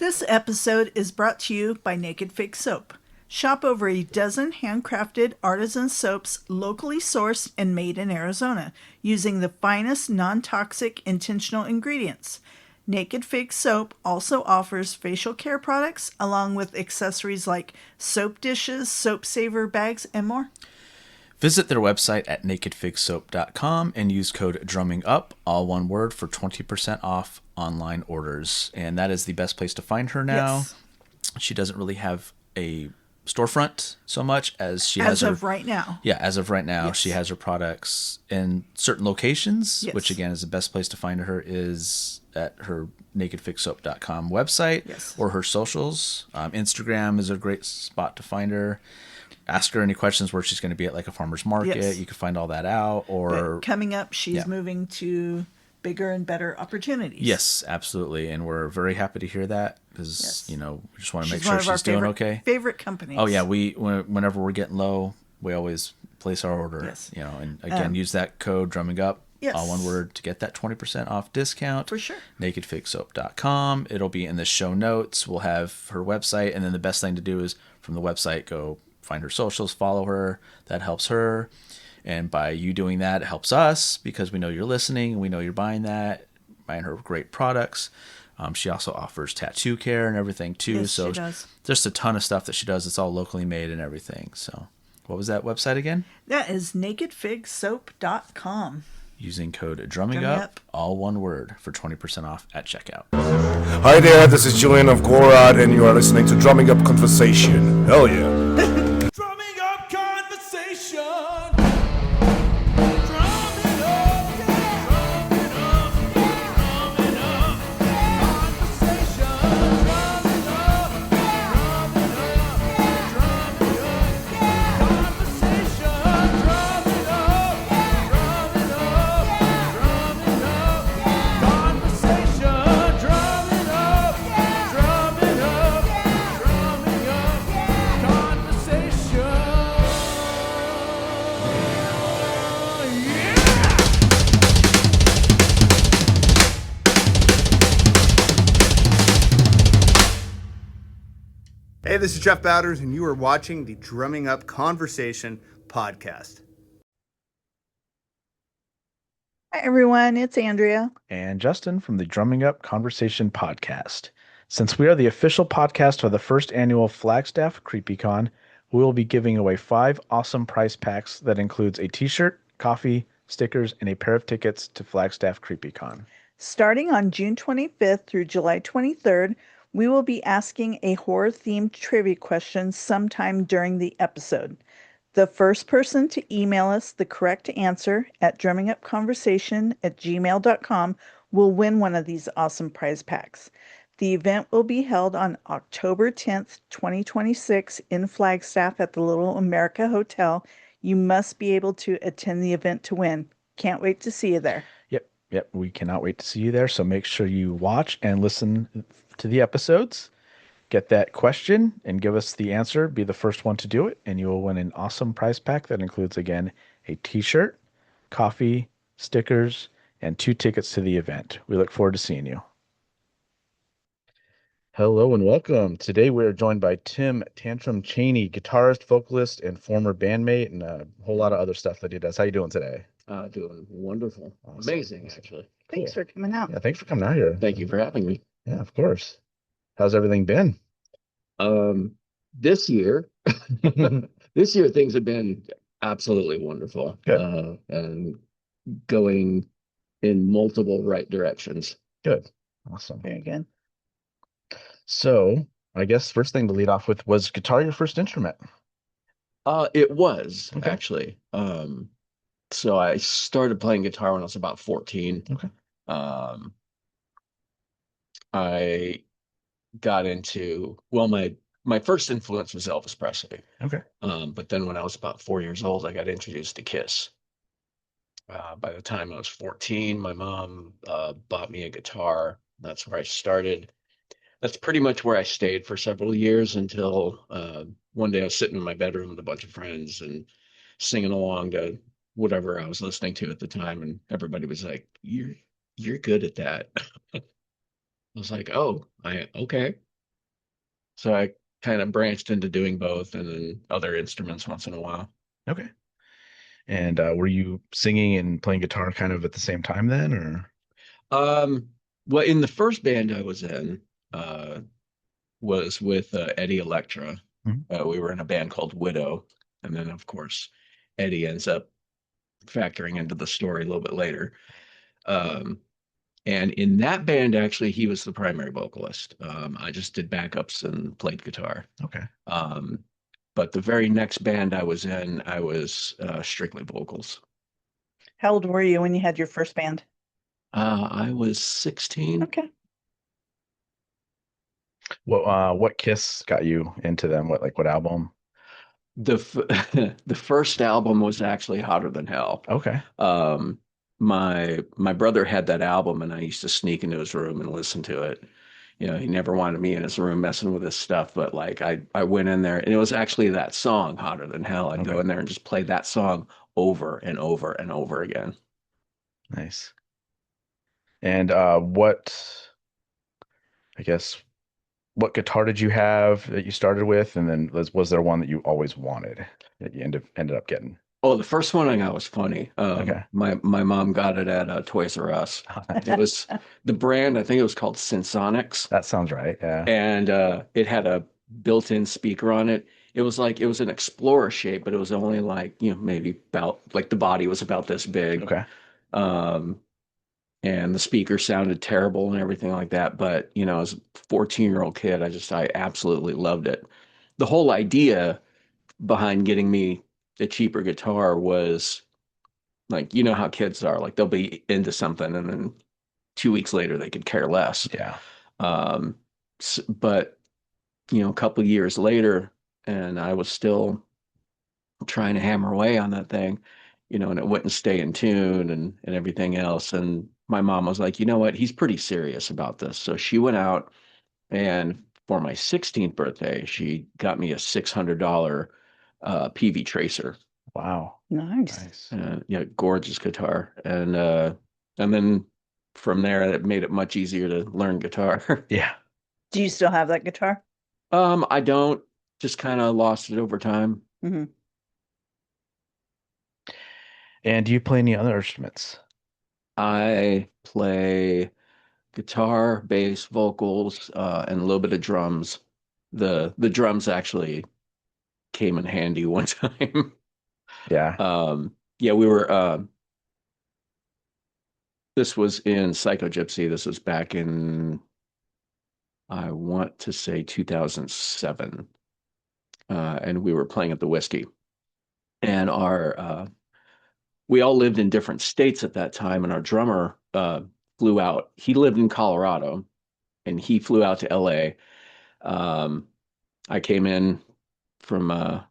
This episode is brought to you by Naked Fig Soap. Shop over a dozen handcrafted artisan soaps locally sourced and made in Arizona using the finest non-toxic intentional ingredients. Naked Fig Soap also offers facial care products along with accessories like soap dishes, soap saver bags, and more. Visit their website at nakedfigsoap.com and use code DRUMMINGUP, all one word, for 20% off online orders. And that is the best place to find her now. Yes. She doesn't really have a storefront so much as she has As of right now. Yeah, as of right now, Yes. she has her products in certain locations, Yes. which again is the best place to find her is at her nakedfigsoap.com website. Yes. Or her socials. Instagram is a great spot to find her. Ask her any questions where she's going to be at like a farmer's market. Yes. You can find all that out. Or But coming up, she's Yeah. moving to bigger and better opportunities. Yes, absolutely. And we're very happy to hear that because, Yes. you know, we just want to She's make one sure of our she's doing okay. favorite companies. Oh, yeah. Whenever we're getting low, we always place our order. Yes. You know, and again, use that code drumming up, Yes. all one word, to get that 20% off discount. For sure. nakedfigsoap.com. It'll be in the show notes. We'll have her website. And then the best thing to do is from the website, go find her socials, follow her. That helps her. And by you doing that, it helps us because we know you're listening and we know you're buying her great products. She also offers tattoo care and everything too. Yes, so she does. just a ton of stuff that she does. It's all locally made and everything. So what was that website again? That is nakedfigsoap.com. Using code drumming Drumming up, Up. all one word, for 20% off at checkout. Hi there, this is Julian of Gorad, and you are listening to Drumming Up Conversation. Hell yeah. Drumming up conversation. Drumming up, yeah. Drumming up, yeah. Drumming up, yeah. Conversation. Drumming up, yeah. Drumming up, yeah. Drumming up, yeah. Conversation. Drumming up, yeah. Drumming up, yeah. Drumming up, yeah. Conversation. Drumming up, yeah. Drumming up, yeah. Drumming up, yeah. Conversation. Yeah. Hey, this is Jeff Bowders, and you are watching the Drumming Up Conversation podcast. Hi, everyone. It's Andrea. And Justin from the Drumming Up Conversation podcast. Since we are the official podcast for the first annual Flagstaff CreepyCon, we will be giving away 5 awesome prize packs that includes a t-shirt, coffee, stickers, and a pair of tickets to Flagstaff CreepyCon. Starting on June 25th through July 23rd, we will be asking a horror-themed trivia question sometime during the episode. The first person to email us the correct answer at drummingupconversation@gmail.com will win one of these awesome prize packs. The event will be held on October 10th, 2026 in Flagstaff at the Little America Hotel. You must be able to attend the event to win. Can't wait to see you there. Yep, we cannot wait to see you there. So make sure you watch and listen to the episodes. Get that question and give us the answer. Be the first one to do it, and you will win an awesome prize pack that includes, again, a t-shirt, coffee, stickers, and 2 tickets to the event. We look forward to seeing you. Hello and welcome. Today we are joined by Tim Tantrum Cheney, guitarist, vocalist, and former bandmate, and a whole lot of other stuff that he does. How you doing today? Doing wonderful. Awesome. Amazing, actually. Thanks for coming out. Yeah, thanks for coming out here. Thank you for having me. Yeah, of course. How's everything been? This year, this year things have been absolutely wonderful. Good. And going in multiple right directions. Good. Awesome. Very good. So I guess first thing to lead off with, was guitar your first instrument? It was Okay. actually. So I started playing guitar when I was about 14. Okay. I got into, well, my first influence was Elvis Presley. Okay. But then when I was about 4 years old, I got introduced to Kiss. By the time I was 14, my mom bought me a guitar. That's where I started. That's pretty much where I stayed for several years until one day I was sitting in my bedroom with a bunch of friends and singing along to whatever I was listening to at the time, and everybody was like, "You're good at that." I was like, "Oh, okay." So I kind of branched into doing both and then other instruments once in a while. Okay. And were you singing and playing guitar kind of at the same time then, or? Um, well, in the first band I was in, uh, was with Eddie Electra. Mhm. We were in a band called Widow, and then of course Eddie ends up factoring into the story a little bit later. Um, and in that band, actually, he was the primary vocalist. I just did backups and played guitar. Okay. Um, but the very next band I was in, I was strictly vocals. How old were you when you had your first band? I was 16. Okay. What Kiss got you into them? What album? The the first album was actually Hotter Than Hell. Okay. Um, my brother had that album, and I used to sneak into his room and listen to it. You know, he never wanted me in his room messing with his stuff, but like I went in there, and it was actually that song, Hotter Than Hell. I'd go Okay. in there and just play that song over and over and over again. Nice. And I guess, what guitar did you have that you started with? And then was there one that you always wanted that you ended up getting? Oh, the first one I got was funny. Okay. My mom got it at Toys R Us. It was the brand, I think it was called Sensonics, That sounds right. Yeah. and it had a built-in speaker on it. It was an Explorer shape, but it was only like, maybe about like the body was about this big. Okay. Um, and the speaker sounded terrible and everything like that. But, as a 14-year-old kid, I absolutely loved it. The whole idea behind getting me a cheaper guitar was like, you know how kids are, like they'll be into something and then 2 weeks later they could care less. Yeah. Um, but a couple years later, and I was still trying to hammer away on that thing, and it wouldn't stay in tune and everything else. And my mom was like, you know what, he's pretty serious about this. So she went out and for my 16th birthday, she got me a $600 PV Tracer. Wow. Nice. Nice. Yeah, gorgeous guitar. And then from there, it made it much easier to learn guitar. Yeah. Do you still have that guitar? I don't, just kind of lost it over time. Mm-hmm. And do you play any other instruments? I play guitar, bass, vocals, and a little bit of drums. The drums actually came in handy one time. Yeah. Yeah, we were this was in Psycho Gypsy. This was back in, I want to say, 2007. And we were playing at the Whiskey. And we all lived in different states at that time, and our drummer flew out. He lived in Colorado, and he flew out to LA. I came in from let's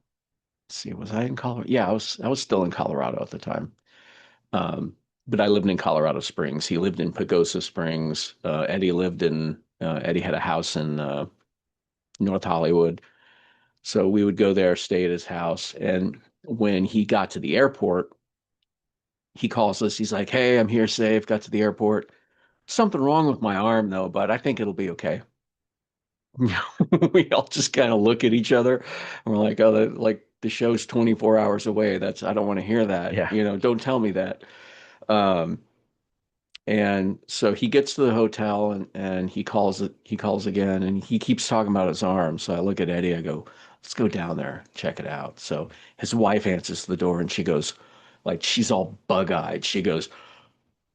see, was I in Colorado? Yeah, I was still in Colorado at the time. But I lived in Colorado Springs. He lived in Pagosa Springs. Eddie had a house in North Hollywood. So we would go there, stay at his house. And when he got to the airport, he calls us. He's like, "Hey, I'm here safe. Got to the airport. Something wrong with my arm though, but I think it'll be okay." We all just kind of look at each other and we're like, "Oh, like the show's 24 hours away. I don't want to hear that. Yeah. Don't tell me that." Um, and so he gets to the hotel and he calls again and he keeps talking about his arm. So I look at Eddie, I go, "Let's go down there, check it out." So his wife answers the door and she goes, like she's all bug-eyed. She goes,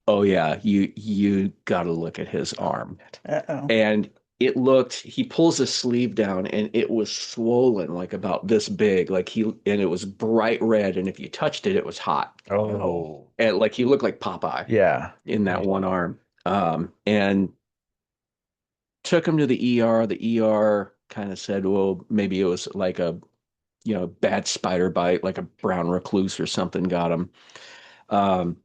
"Oh yeah, you gotta look at his arm." Uh-oh. And he pulls his sleeve down and it was swollen like about this big, and it was bright red. And if you touched it, it was hot. Oh. And like he looked like Popeye Yeah. in that one arm. And took him to the ER. The ER kind of said, well, maybe it was like a, bad spider bite, like a brown recluse or something got him. Um,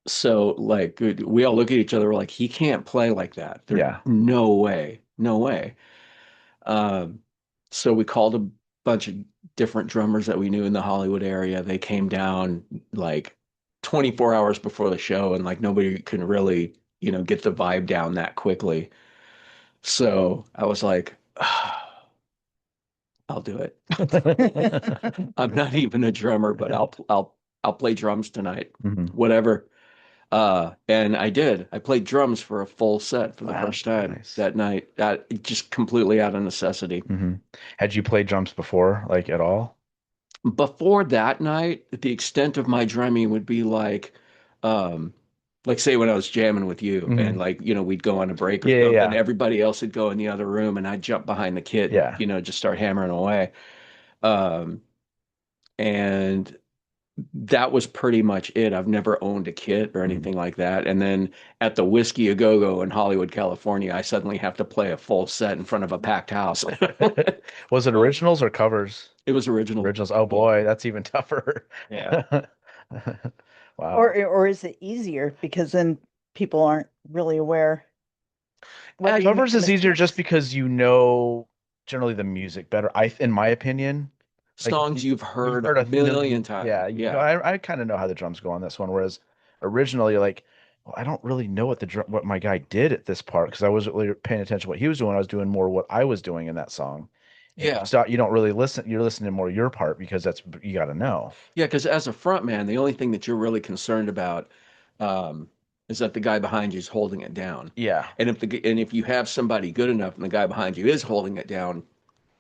so like we all look at each other, we're like, he can't play like that. There's Yeah. no way, no way. Um, so we called a bunch of different drummers that we knew in the Hollywood area. They came down like 24 hours before the show, and like nobody could really, get the vibe down that quickly. So I was like, I'll do it. I'm not even a drummer, but I'll play drums tonight. Hmm. Whatever. And I did. I played drums for a full set for the Wow, first time nice. that night. Just completely out of necessity. Hmm. Had you played drums before, like at all? Before that night, the extent of my drumming would be um, like say when I was jamming with you Hmm. and like, we'd go on a break or Yeah, yeah, something, yeah. everybody else would go in the other room and I'd jump behind the kit and, Yeah. just start hammering away. Um, and that was pretty much it. I've never owned a kit or Mhm. anything like that. And then at the Whiskey A Go-Go in Hollywood, California, I suddenly have to play a full set in front of a packed house. Was it originals or covers? It was original. Originals. Oh boy, that's even tougher. Yeah. Wow. Or is it easier because then people aren't really aware whether you Covers make is easier just mistakes? because you know generally the music better. In my opinion, like Songs you've you've heard heard a a million million. times. Yeah, Yeah. I kind of know how the drums go on this one. Whereas originally, you're like, well, I don't really know what my guy did at this part because I wasn't really paying attention to what he was doing. I was doing more what I was doing in that song. And Yeah. so you don't really listen. You're listening more your part because that's you got to know. Yeah, because as a front man, the only thing that you're really concerned about um, is that the guy behind you is holding it down. Yeah, And if you have somebody good enough and the guy behind you is holding it down,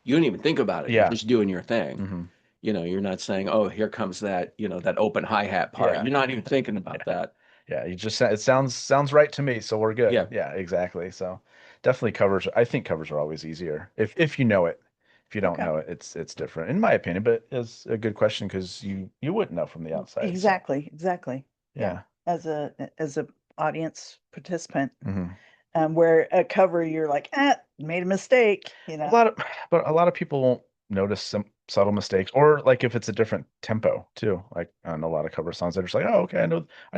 you don't even think about it. You're yeah, just doing your thing. hmm, You're not saying, "Oh, here comes that, that open hi-hat part." yeah, You're not even thinking about yeah. that. Yeah, you just it sounds right to me, so we're good. Yeah. Yeah, exactly. So definitely covers. I think covers are always easier if you know it. If you don't Okay. know it, it's different, in my opinion. But it's a good question because you wouldn't know from the outside. So Exactly, exactly. Yeah. yeah. As a audience participant, Hmm. where a cover you're like, made a mistake, A lot of but a lot of people won't notice some subtle mistakes, or like if it's a different tempo too. Like on a lot of cover songs, they're just like, oh, okay, I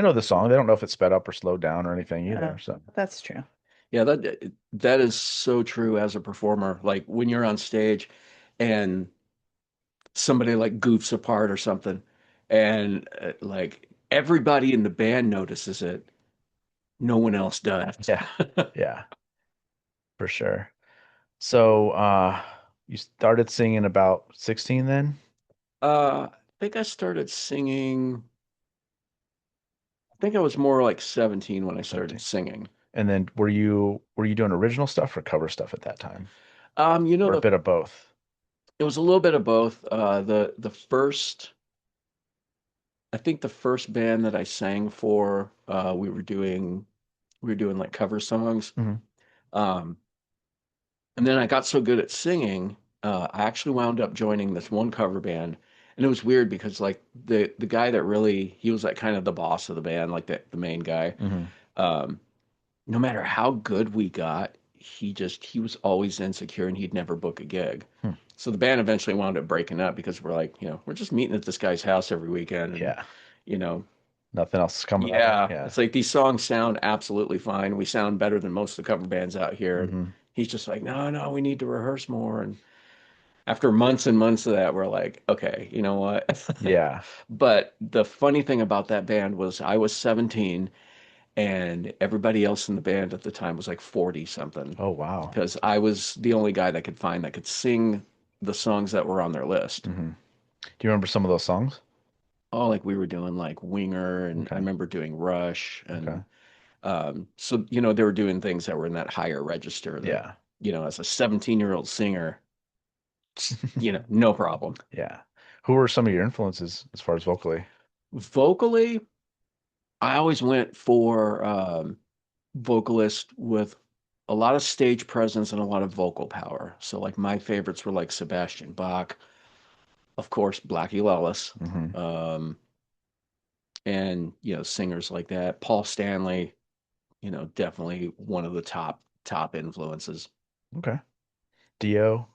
know the song. They don't know if it's sped up or slowed down or anything Uh, either. So that's true. Yeah, that is so true as a performer. Like when you're on stage and somebody like goofs apart or something, and like everybody in the band notices it, no one else does. yeah, yeah, for sure. So, you started singing about 16 then? I think I started singing. I think I was more like 17 when I started 17. singing. And then were you doing original stuff or cover stuff at that time? Or a The bit of both? it was a little bit of both. I think the first band that I sang for, we were doing like cover songs. Hmm. Um, and then I got so good at singing, I actually wound up joining this one cover band. And it was weird because like the guy that really he was like kind of the boss of the band, like the main guy. Hmm. Um, no matter how good we got, he was always insecure and he'd never book a gig. Hmm. So the band eventually wound up breaking up because we're like, we're just meeting at this guy's house every weekend and Yeah. you know, Nothing else is coming of it. yeah, Yeah. it's like these songs sound absolutely fine. We sound better than most of the cover bands out here. And Hmm. he's just like, no, no, we need to rehearse more. And after months and months of that, we're like, okay, you know what? Yeah. But the funny thing about that band was I was 17 and everybody else in the band at the time was like 40 something Oh wow. because I was the only guy that could find that could sing the songs that were on their list. Hmm. Do you remember some of those songs? Oh, like we were doing like Winger and I Okay. remember doing Rush Okay. and so they were doing things that were in that higher register that, Yeah. as a 17-year-old singer, no problem. Yeah. Who were some of your influences as far as vocally? Vocally, I always went for vocalist with a lot of stage presence and a lot of vocal power. So like my favorites were like Sebastian Bach, of course, Blackie Lawless, Hmm. um, and singers like that. Paul Stanley, definitely one of the top influences. Okay. Dio.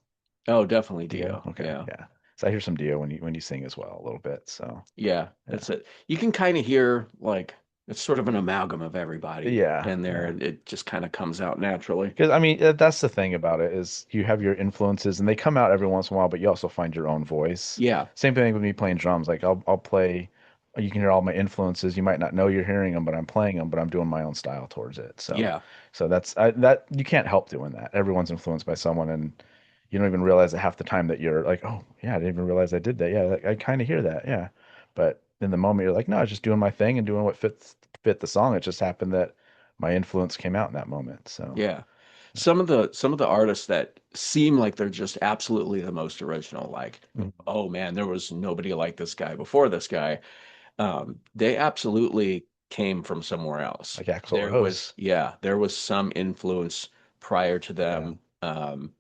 Oh, definitely Dio. Dio. Okay. Yeah. Yeah. So I hear some Dio when you sing as well a little bit. So Yeah, yeah. that's it. You can kind of hear like it's sort of an amalgam of everybody Yeah. in there. Yeah. It just kind of comes out naturally. Because I mean, that's the thing about it is you have your influences and they come out every once in a while, but you also find your own voice. Yeah. Same thing with me playing drums. Like I'll play you can hear all my influences. You might not know you're hearing them, but I'm playing them, but I'm doing my own style towards it. So, Yeah. that you can't help doing that. Everyone's influenced by someone, and you don't even realize that half the time that you're like, oh yeah, I didn't even realize I did that. Yeah, I kind of hear that. Yeah, but in the moment you're like, no, I was just doing my thing and doing what fit the song. It just happened that my influence came out in that moment. So Yeah. Some of the artists that seem like they're just absolutely the most original, like, Mhm. oh man, there was nobody like this guy before this guy. They absolutely came from somewhere else. like Axl There was, Rose. yeah, there was some influence prior to Yeah, them.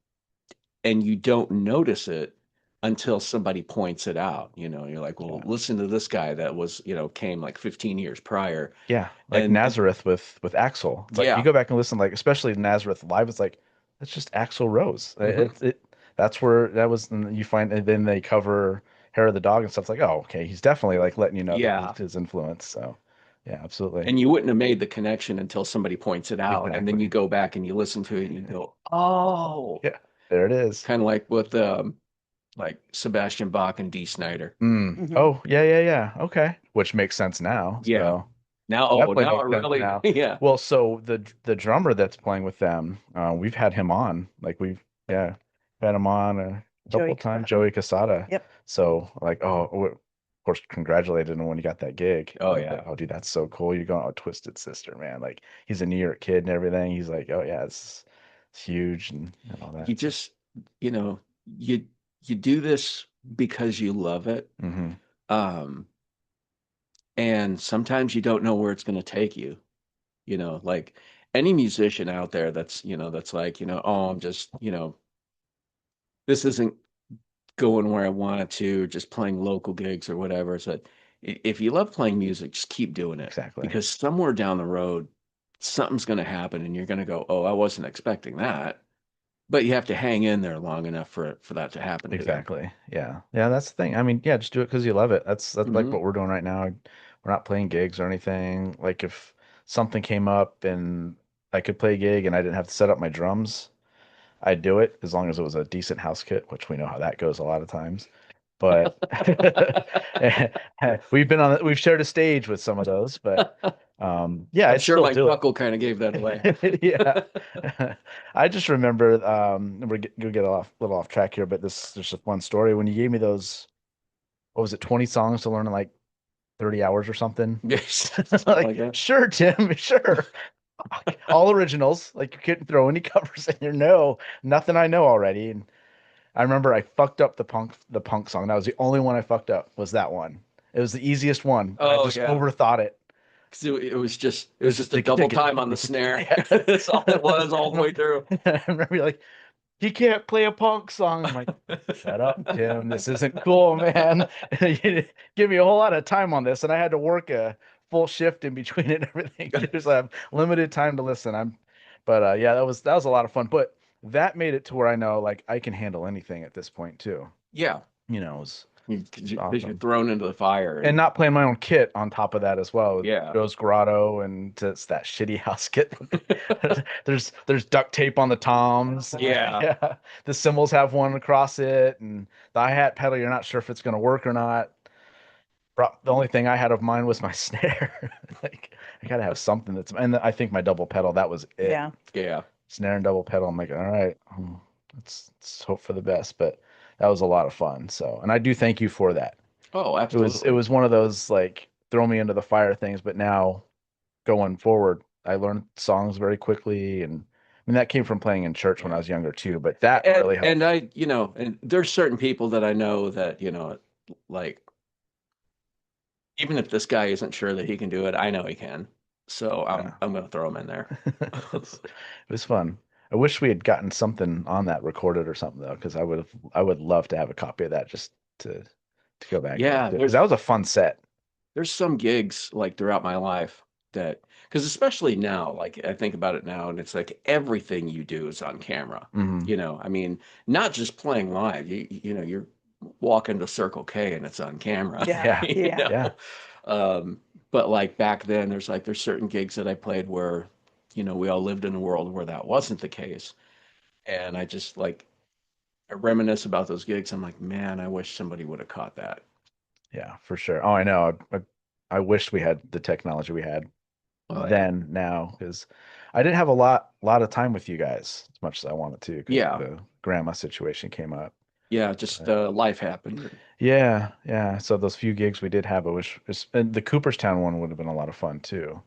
And you don't notice it until somebody points it out. You're like, well, yeah. listen to this guy that was, came like 15 years prior. Yeah, like And Nazareth with Axl. It's like you yeah. go back and listen, like especially Nazareth live. It's like that's just Axl Rose. Mhm. That's where that was. And you find, and then they cover Hair of the Dog and stuff. It's like, oh, okay, he's definitely like letting you know that Yeah. his influence. So, yeah, absolutely, And you wouldn't have made the connection until somebody points it out. And then you exactly. go back and you listen to it and you go, oh, Yeah, there it is. kind of like with like Sebastian Bach and D. Snyder. Mhm. Oh, yeah, yeah, yeah. Okay, which makes sense now. Yeah. So Now, oh, definitely now it makes sense really, now. yeah. Well, so the drummer that's playing with them, we've had him on. Like we've yeah, had him on a couple Joey of times, Casada. Joey Casada. Yep. So like, of course, congratulated him when he got that gig. Oh, I was like, yeah. oh, dude, that's so cool. You're going, oh, Twisted Sister, man. Like he's a New York kid and everything. He's like, oh yeah, it's huge and all You that. So, just, you know, you you do this because you love it. hmm Um, and sometimes you don't know where it's going to take you. Like any musician out there that's like, oh, I'm just, this isn't going where I wanted to, just playing local gigs or whatever. So if you love playing music, just keep doing it exactly. because somewhere down the road, something's going to happen and you're going to go, oh, I wasn't expecting that. But you have to hang in there long enough for that to happen to you. Exactly. Yeah. Yeah, that's the thing. I mean, yeah, just do it because you love it. That's like Hmm. what we're doing right now. We're not playing gigs or anything. Like if something came up and I could play a gig and I didn't have to set up my drums, I'd do it as long as it was a decent house kit, which we know how that goes a lot of times. But we've shared a stage with some of those, but yeah, I'm I'd sure still my do it. chuckle kind of gave that away. Yeah. I just remember gonna get little off track here, but there's just one story when you gave me those, what was it, 20 songs to learn in like 30 hours or something. Yes, something like Like, that. sure, Tim, sure. All originals. Like you couldn't throw any covers in there. No, nothing I know already. And I remember I fucked up the punk song. That was the only one I fucked up, was that one. It was the easiest one. I Oh just yeah. overthought it. 'Cause it was just it It was was just just a tick double tick time on the tick tick. snare. Yeah. That's all it was all the way through. I remember you're like, he can't play a punk song. I'm like, shut up, Tim. This isn't cool, man. You give me a whole lot of time on this, and I had to work a full shift in between it and everything. There's limited time to listen. But yeah, that was a lot of fun. But that made it to where I know like I can handle anything at this point too. Yeah, It was because you're awesome. thrown into the fire, And and not playing my own kit on top of that as well, with yeah, Joe's Grotto and it's that shitty house kit. There's duct tape on the toms. yeah. Yeah, the cymbals have one across it, and the hi-hat pedal, you're not sure if it's gonna work or not. The only thing I had of mine was my snare. Like I gotta have something and I think my double pedal, that was it. Yeah. Yeah. Snare and double pedal. I'm like, all right, let's hope for the best. But that was a lot of fun. So, and I do thank you for that. Oh, It was absolutely. one of those like throw me into the fire things, but now going forward, I learned songs very quickly, and I mean that came from playing in church when I Yeah. was younger too, but that And really and helped. I, and there's certain people that I know that, like even if this guy isn't sure that he can do it, I know he can. So I'm Yeah. I'm gonna throw him in there. It was fun. I wish we had gotten something on that recorded or something though, because I would love to have a copy of that just to go back and listen Yeah, to it, because that was a fun set. there's some gigs like throughout my life that because especially now, like I think about it now, and it's like everything you do is on camera. Hmm I mean, not just playing live. You're walking to Circle K and it's on camera. Yeah. Yeah, You Yeah. yeah, know, but like back then, there's certain gigs that I played where, we all lived in a world where that wasn't the case, and I just like I reminisce about those gigs. I'm like, man, I wish somebody would have caught that. yeah, for sure. Oh, I know. I wish we had the technology we had Oh, yeah. then now, because I didn't have a lot of time with you guys as much as I wanted to, because Yeah. the grandma situation came up. Yeah, just life happened. Yeah, yeah. So those few gigs we did have, and the Cooperstown one would have been a lot of fun too.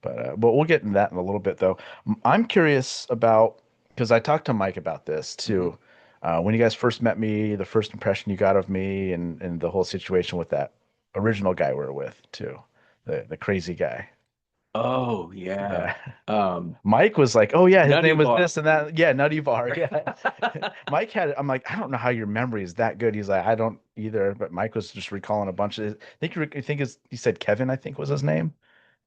But we'll get into that in a little bit, though. I'm curious about, because I talked to Mike about this too. When you guys first met me, the first impression you got of me, and the whole situation with that original guy we were with too, the crazy guy. Oh, yeah. Yeah. Um, Mike was like, "Oh yeah, his Nutty name was Bar. this and that." Yeah, Nutty Bar. Yeah. Mike had. I'm like, I don't know how your memory is that good. He's like, I don't either. But Mike was just recalling a bunch of. I think he said Kevin. I think was his name.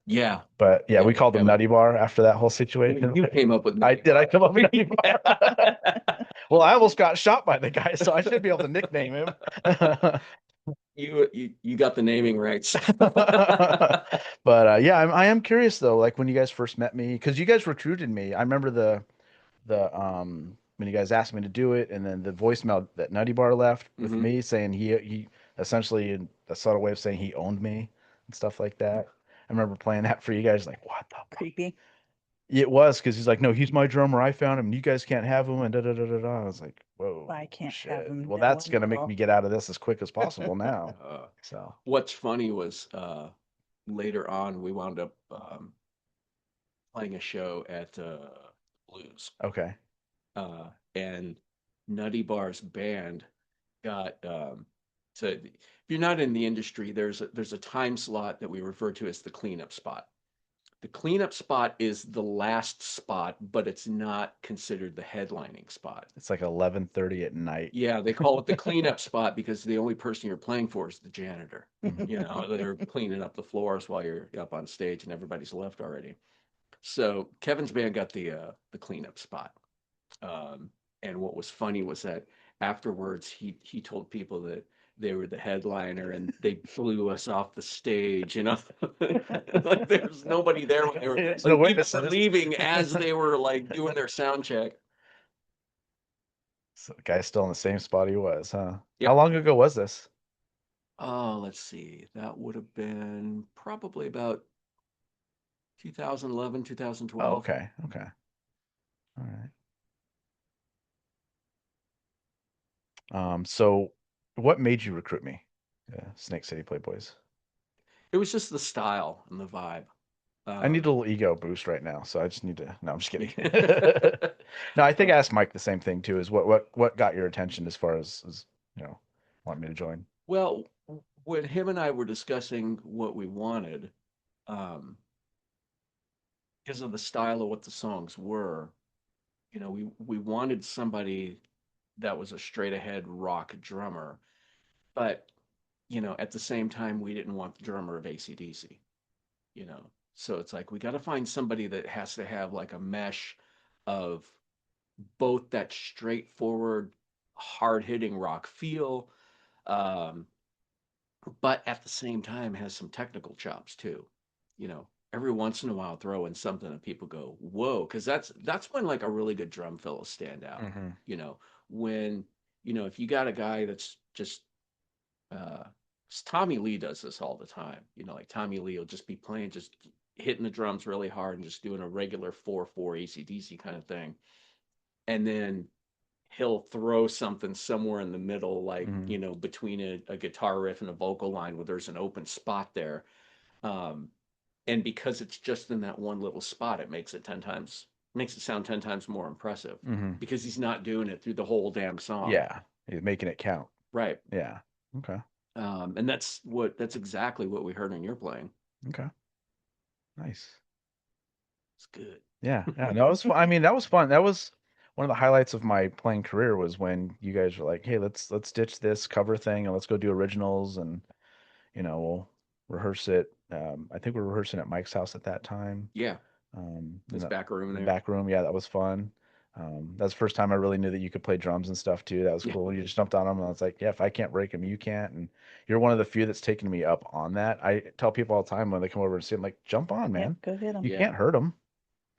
Yeah. But yeah, Yeah, we called him Kevin. Nutty Bar after that whole situation. You came up with I Nutty did. I Bar. come up with Nutty Bar. Well, I almost got shot by the guy, so I should be able to nickname him. You got the naming rights. But yeah, I am curious though, like when you guys first met me, because you guys recruited me. I remember the when you guys asked me to do it, and then the voicemail that Nutty Bar left with Mhm. me saying he essentially in a subtle way of saying he owned me and stuff like that. I remember playing that for you guys, like what the fuck? Creepy. It was because he's like, no, he's my drummer. I found him. And you guys can't have him. And da da da da da. I was like, whoa, I can't have shit. him. Well, No that's one gonna make will. me get out of this as quick as possible now. Uh, So what's funny was later on we wound up playing a show at Blues, okay, and Nutty Bar's band got so if you're not in the industry, there's a time slot that we refer to as the cleanup spot. The cleanup spot is the last spot, but it's not considered the headlining spot. it's like 11:30 at night. Yeah, they call it the cleanup spot because the only person you're playing for is the janitor. You know, they're cleaning up the floors while you're up on stage and everybody's left already. So Kevin's band got the cleanup spot. And what was funny was that afterwards he told people that they were the headliner and they blew us off the stage, you know. Like there's nobody there when they were There's like no people were witnesses. leaving as they were like doing their sound check. So the guy's still in the same spot he was, huh? How Yep. long ago was this? Oh, let's see. That would have been probably about 2011, Oh, 2012. okay, okay, all right. So what made you recruit me? Snake City Playboys. It was just the style and the vibe. I need Um, a little ego boost right now, so I just need to. No, I'm just kidding. No, I think I asked Mike the same thing too. Is what got your attention as far as wanting me to join? well, when him and I were discussing what we wanted, um, because of the style of what the songs were, you know, we wanted somebody that was a straight ahead rock drummer, but you know, at the same time, we didn't want the drummer of AC/DC, you know. So it's like we got to find somebody that has to have like a mesh of both that straightforward, hard hitting rock feel, um, but at the same time has some technical chops too. You know, every once in a while throw in something that people go, whoa, because that's when like a really good drum fill will stand out. Mm-hmm. You know, when you know if you got a guy that's just uh Tommy Lee does this all the time. You know, like Tommy Lee will just be playing, just hitting the drums really hard and just doing a regular 4/4 AC/DC kind of thing. And then he'll throw something somewhere in the middle, like, Mm-hmm. you know, between a guitar riff and a vocal line where there's an open spot there. Um, and because it's just in that one little spot, it makes it sound 10 times more impressive Mm-hmm. because he's not doing it through the whole damn song. Yeah, you're making it count. Right. Yeah. Okay. And that's exactly what we heard in your playing. Okay. Nice. It's good. Yeah. Yeah. No, it was fun. I mean, that was fun. That was one of the highlights of my playing career was when you guys were like, "Hey, let's ditch this cover thing and let's go do originals and we'll rehearse it." I think we were rehearsing at Mike's house at that time. Yeah. In This back room in the there. back room. Yeah, that was fun. That's the first time I really knew that you could play drums and stuff too. That was Yeah. cool. You just jumped on them, and I was like, yeah, if I can't break them, you can't. And you're one of the few that's taken me up on that. I tell people all the time when they come over and see, I'm like, jump on, man. Go hit them. You Yeah. can't hurt them.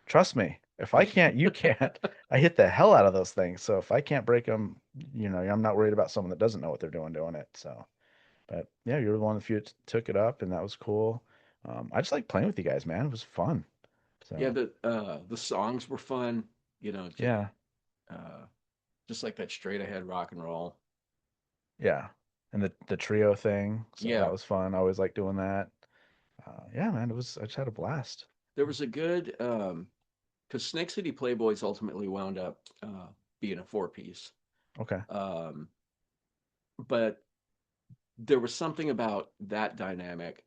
Trust me. If I can't, you can't. I hit the hell out of those things. So if I can't break them, I'm not worried about someone that doesn't know what they're doing it. So But yeah, you were the one that few took it up, and that was cool. I just like playing with you guys, man. It was fun. Yeah, So the songs were fun, you know, yeah, uh, just like that straight ahead rock and roll. yeah, and the trio thing. So that Yeah, was fun. I always like doing that. Yeah, man, it was. I just had a blast. there was a good because Snake City Playboys ultimately wound up being a four piece. Okay. Um, but there was something about that dynamic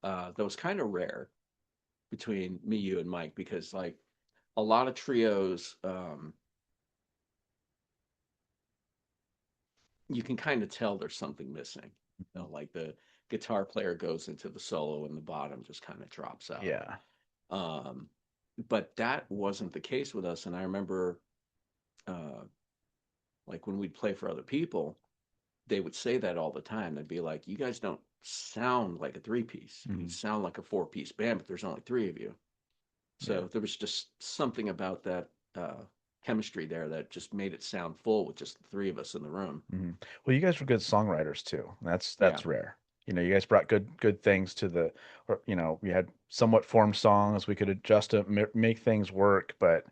that was kind of rare between me, you, and Mike because like a lot of trios, you can kind of tell there's something missing. You know, like the guitar player goes into the solo and the bottom just kind of drops out. Yeah. Um, but that wasn't the case with us. And I remember, uh, like when we'd play for other people, they would say that all the time. They'd be like, "You guys don't sound like a three piece. You Mhm. sound like a four-piece band, but there's only three of you." Yeah. So there was just something about that chemistry there that just made it sound full with just the three of us in the room. Well, you guys were good songwriters too. Yeah, That's rare. You guys brought good things to the, or we had somewhat formed songs. We could adjust it, make things work, but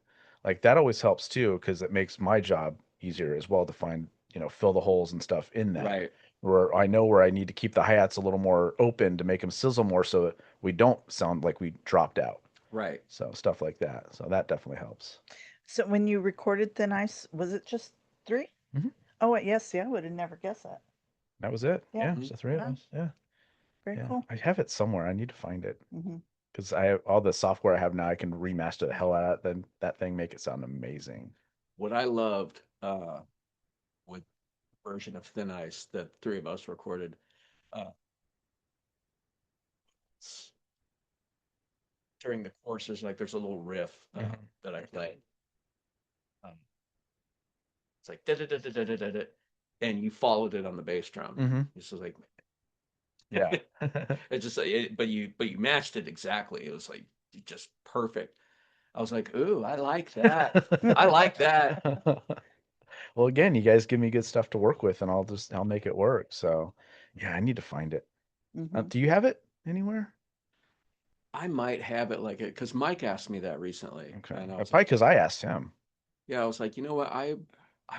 like that always helps too because it makes my job easier as well to find, fill the holes and stuff in that. right, Where I know where I need to keep the hi-hats a little more open to make them sizzle more so that we don't sound like we dropped out. right. So stuff like that. So that definitely helps. So when you recorded Thin Ice, was it just three? Hmm. Oh, wait, yes. See, I would have never guessed that. That was it. Yeah. Yeah, Mhm. just the three of Wow. us. Yeah. Very Yeah. cool. I have it somewhere. I need to find it. Hmm. Because I all the software I have now, I can remaster the hell out of it, then that thing make it sound amazing. What I loved with version of Thin Ice that three of us recorded, uh, during the courses, like there's a little riff Mhm. that I play. Um, it's like da da da da da da da, da, and you followed it on the bass drum. Mhm. It's just like Yeah. it's just but you matched it exactly. It was like just perfect. I was like, ooh, I like that. I like that. Well, again, you guys give me good stuff to work with, and I'll make it work. So, yeah, I need to find it. Hmm. Do you have it anywhere? I might have it like it because Mike asked me that recently, Okay, and I was probably like, because I asked him. yeah, I was like, you know what, I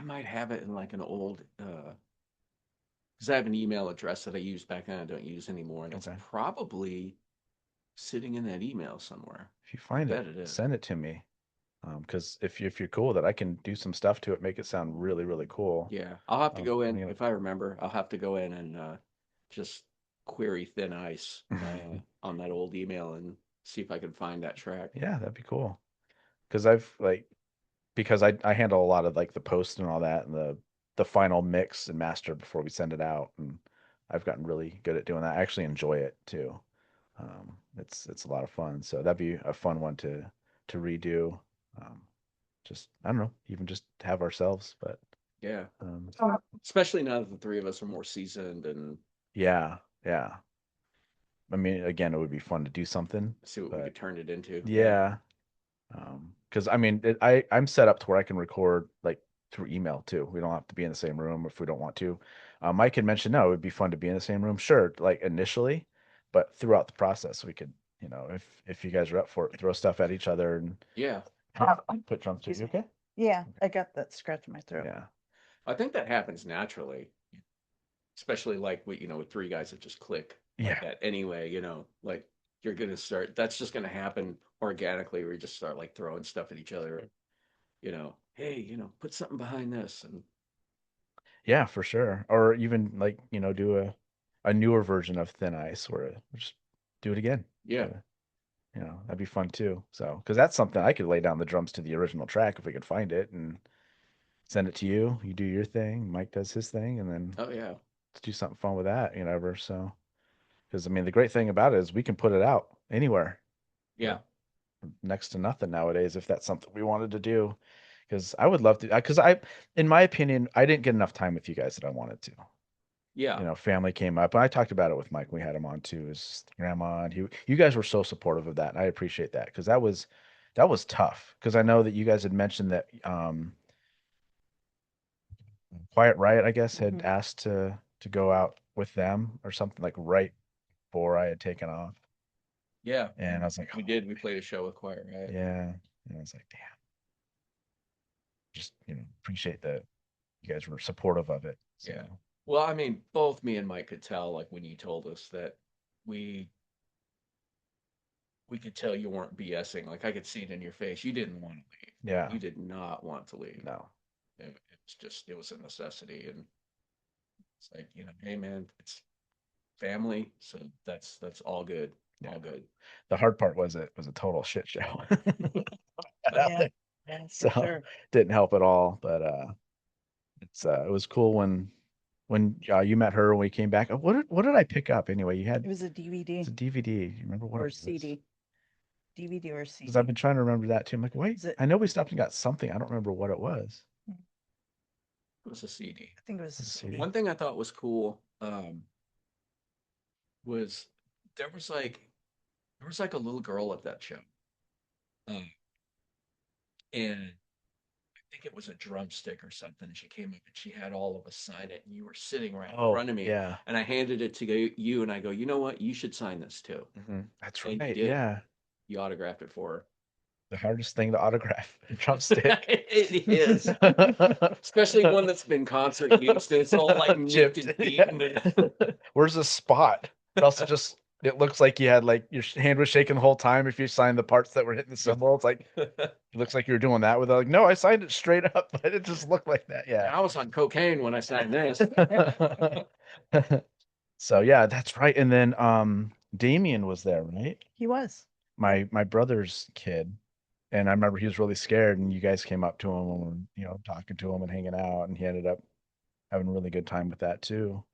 might have it in like an old because I have an email address that I used back then I don't use anymore, and it's Okay, probably sitting in that email somewhere. if you I find it, bet it is. send it to me. Because if you're cool with it, I can do some stuff to it, make it sound really really cool. Yeah, I'll have to go in You if I remember. I'll have to go in and just query Thin Ice know. on that old email and see if I can find that track. Yeah, that'd be cool. Because I've like because I handle a lot of like the post and all that and the final mix and master before we send it out, and I've gotten really good at doing that. I actually enjoy it too. It's a lot of fun. So that'd be a fun one to redo. Um, just I don't know, even just have ourselves. But Yeah, um, especially now that the three of us are more seasoned and yeah, yeah. I mean, again, it would be fun to do something, see what we but could turn it into. Yeah, yeah. Because I mean, I'm set up to where I can record like through email too. We don't have to be in the same room if we don't want to. Mike had mentioned no, it would be fun to be in the same room, sure, like initially, but throughout the process, we could, if you guys are up for it, throw stuff at each other and yeah. put drums to you. Okay? Yeah, I got that scratch in my throat. Yeah. I think that happens naturally, especially like with three guys that just click like Yeah. that anyway. Like you're gonna start. That's just gonna happen organically. Where you just start like throwing stuff at each other. Hey, put something behind this, and Yeah, for sure. Or even like, do a newer version of Thin Ice where we just do it again. yeah, To, that'd be fun too. So, because that's something I could lay down the drums to the original track if we could find it and send it to you. You do your thing, Mike does his thing, and then oh yeah, let's do something fun with that, whatever. So, because I mean, the great thing about it is we can put it out anywhere yeah, for next to nothing nowadays if that's something we wanted to do. Because I would love to, because in my opinion, I didn't get enough time with you guys that I wanted to. yeah, Family came up, and I talked about it with Mike. We had him on too, his grandma, and you guys were so supportive of that, and I appreciate that because that was tough. Because I know that you guys had mentioned that Quiet Riot, I guess, had Hmm. asked to go out with them or something like right before I had taken off. Yeah, And I was like, we oh, did. We played a show with choir, right? yeah. And I was like, damn, just, appreciate that you guys were supportive of it. So, Yeah. Well, I mean, both me and Mike could tell, like when you told us that we we could tell you weren't BSing. Like I could see it in your face. You didn't want to leave. yeah, You did not want to leave. no. It was a necessity, and it's like, hey man, it's family, so that's all good, Yeah. all good. The hard part was it was a total shit show. Yeah. So sure. didn't help at all. But it was cool when you met her when we came back. What did I pick up anyway? You had It was a DVD it's a DVD. You remember what or it was? CD. DVD or Because CD. I've been trying to remember that too. I'm like, wait, Is it- I know we stopped and got something. I don't remember what it was. It was a CD. I think it was a Let's CD. see. One thing I thought was cool was there was like there was like a little girl at that show, and I think it was a drumstick or something. She came up and she had all of us sign it, and you were sitting right in Oh, front of me. yeah. And I handed it to you, and I go, you know what? You should sign this too. That's And you right. did. Yeah. You autographed it for her. The hardest thing to autograph. A drumstick. It is, especially one that's been concert used. And it's all like nicked and beaten. Yeah. Where's the spot? It also just it looks like you had like your hand was shaking the whole time if you signed the parts that were hitting the cymbal. It's like it looks like you were doing that with like, no, I signed it straight up, but it just looked like that. Yeah. I was on cocaine when I signed this. So yeah, that's right. And then Damien was there, right? He was. My brother's kid. And I remember he was really scared, and you guys came up to him and were, talking to him and hanging out, and he ended up having a really good time with that too.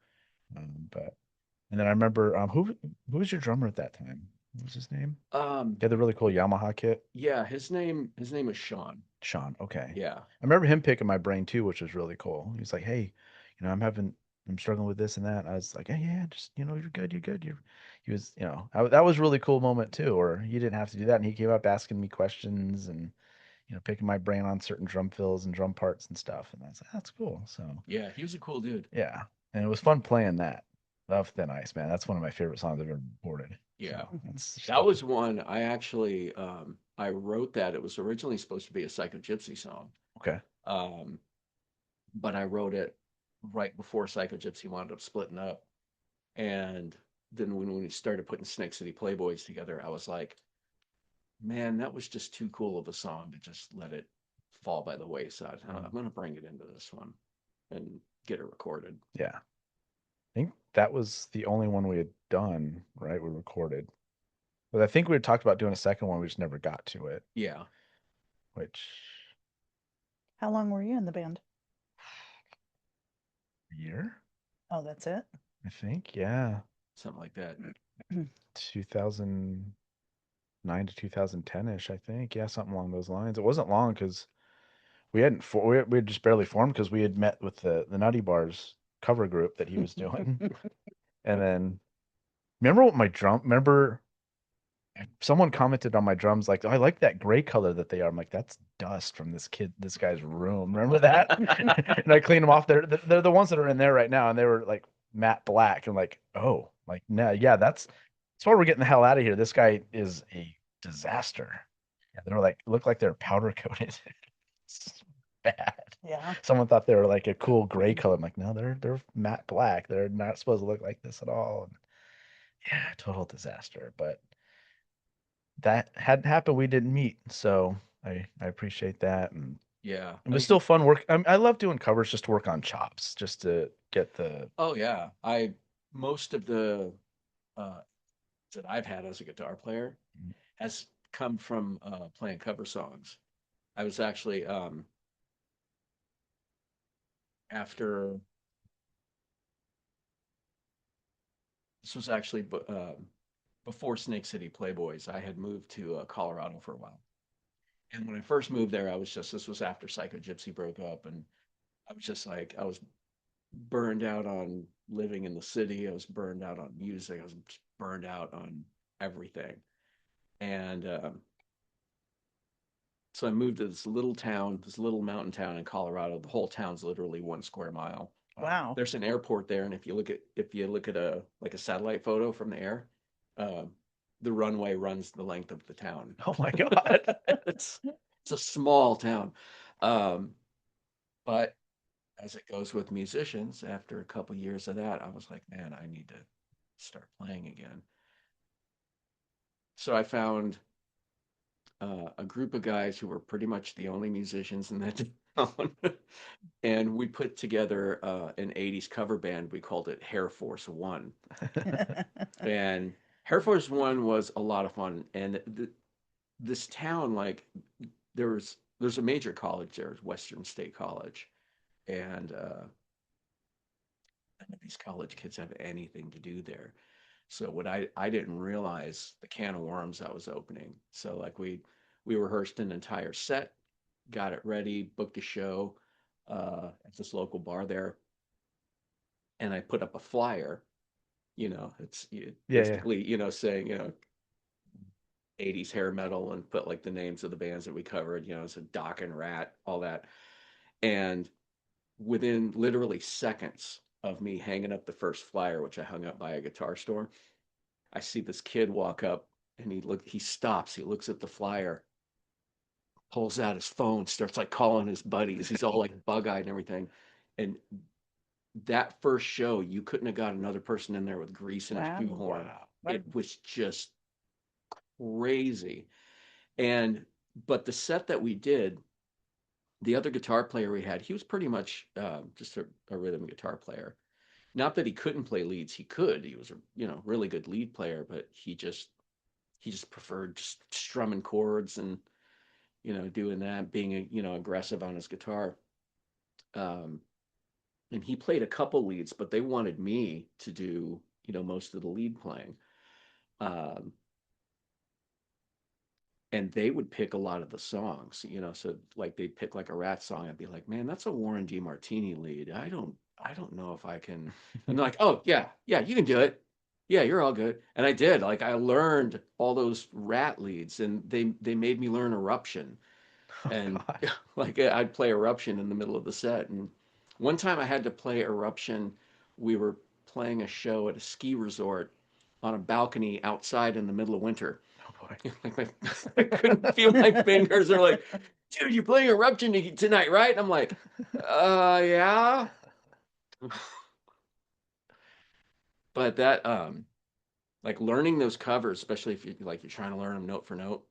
And then I remember who was your drummer at that time? What was his name? He had the really cool Yamaha kit. Yeah, his name is Sean. Sean. Okay. Yeah. I remember him picking my brain too, which was really cool. He's like, hey, I'm struggling with this and that. And I was like, hey, yeah, just you're good, you're good. He was, that was a really cool moment too, or he didn't have to do that, and he came up asking me questions and picking my brain on certain drum fills and drum parts and stuff. And I was like, that's cool. So Yeah, he was a cool dude. yeah, and it was fun playing that. Love Thin Ice, man. That's one of my favorite songs I've ever recorded. Yeah. So That was one I actually I wrote that. It was originally supposed to be a Psycho Gypsy song. okay. But I wrote it right before Psycho Gypsy wound up splitting up. And then when we started putting Snake City Playboys together, I was like, man, that was just too cool of a song to just let it fall by the wayside. I'm going to bring it into this one and get it recorded. Yeah. I think that was the only one we had done, right? We recorded. But I think we had talked about doing a second one. We just never got to it, Yeah. which How long were you in the band? year, Oh, that's it. I think. Yeah. Something like that. 2009 to 2010-ish, I think. Yeah, something along those lines. It wasn't long because we hadn't we had just barely formed because we had met with the Nutty Bars cover group that he was doing. And then remember someone commented on my drums like, oh, I like that gray color that they are. I'm like, that's dust from this guy's room. Remember that? And I cleaned them off. They're the ones that are in there right now, and they were like matte black. And like, oh, like no, yeah, that's why we're getting the hell out of here. This guy is a disaster. Yeah, they were like look like they're powder coated. It's bad. Yeah. Someone thought they were like a cool gray color. I'm like, no, they're matte black. They're not supposed to look like this at all. And yeah, total disaster. But that hadn't happened. We didn't meet, so I appreciate that. And Yeah. it was still fun work. I love doing covers just to work on chops, just to get the. Oh yeah. Most of the that I've had as a guitar player has come from playing cover songs. I was actually after this was actually before Snake City Playboys. I had moved to Colorado for a while, and when I first moved there, this was after Psycho Gypsy broke up, and I was just like I was burned out on living in the city. I was burned out on music. I was burned out on everything, and so I moved to this little town, this little mountain town in Colorado. The whole town's literally 1 square mile. Wow. There's an airport there, and if you look at a satellite photo from the air, um, the runway runs the length of the town. Oh my God. It's a small town, um, but as it goes with musicians, after a couple years of that, I was like, man, I need to start playing again. So I found a group of guys who were pretty much the only musicians in that town. And we put together an 80s cover band. We called it Hair Force One. And Hair Force One was a lot of fun. And this town, like, there's a major college there, Western State College. And none of these college kids have anything to do there. So what I didn't realize the can of worms that was opening. So like we rehearsed an entire set, got it ready, booked a show at this local bar there, and I put up a flyer. It's basically saying 80s hair metal, and put like the names of the bands that we covered. It's a Doc and Rat, all that, and within literally seconds of me hanging up the first flyer, which I hung up by a guitar store, I see this kid walk up, and he stops, he looks at the flyer, pulls out his phone, starts like calling his buddies. He's all like bug-eyed and everything. And that first show, you couldn't have got another person in there with grease and Wow. a shoehorn. Wow. It was just crazy. But the set that we did, the other guitar player we had, he was pretty much just a rhythm guitar player. Not that he couldn't play leads, he could. He was a really good lead player, but he just preferred just strumming chords and doing that, being aggressive on his guitar. And he played a couple leads, but they wanted me to do most of the lead playing. And they would pick a lot of the songs, so like they'd pick like a Rat song. I'd be like, man, that's a Warren D. Martini lead. I don't know if I can. And they're like, oh yeah, you can do it. Yeah, you're all good. And I did. Like, I learned all those Rat leads, and they made me learn Eruption. And like I'd play Eruption in the middle of the set. And one time I had to play Eruption. We were playing a show at a ski resort on a balcony outside in the middle of winter. Oh boy. Like I couldn't feel my fingers. They're like, dude, you're playing Eruption tonight, right? And I'm like, yeah. But that like learning those covers, especially if you're trying to learn them note for note,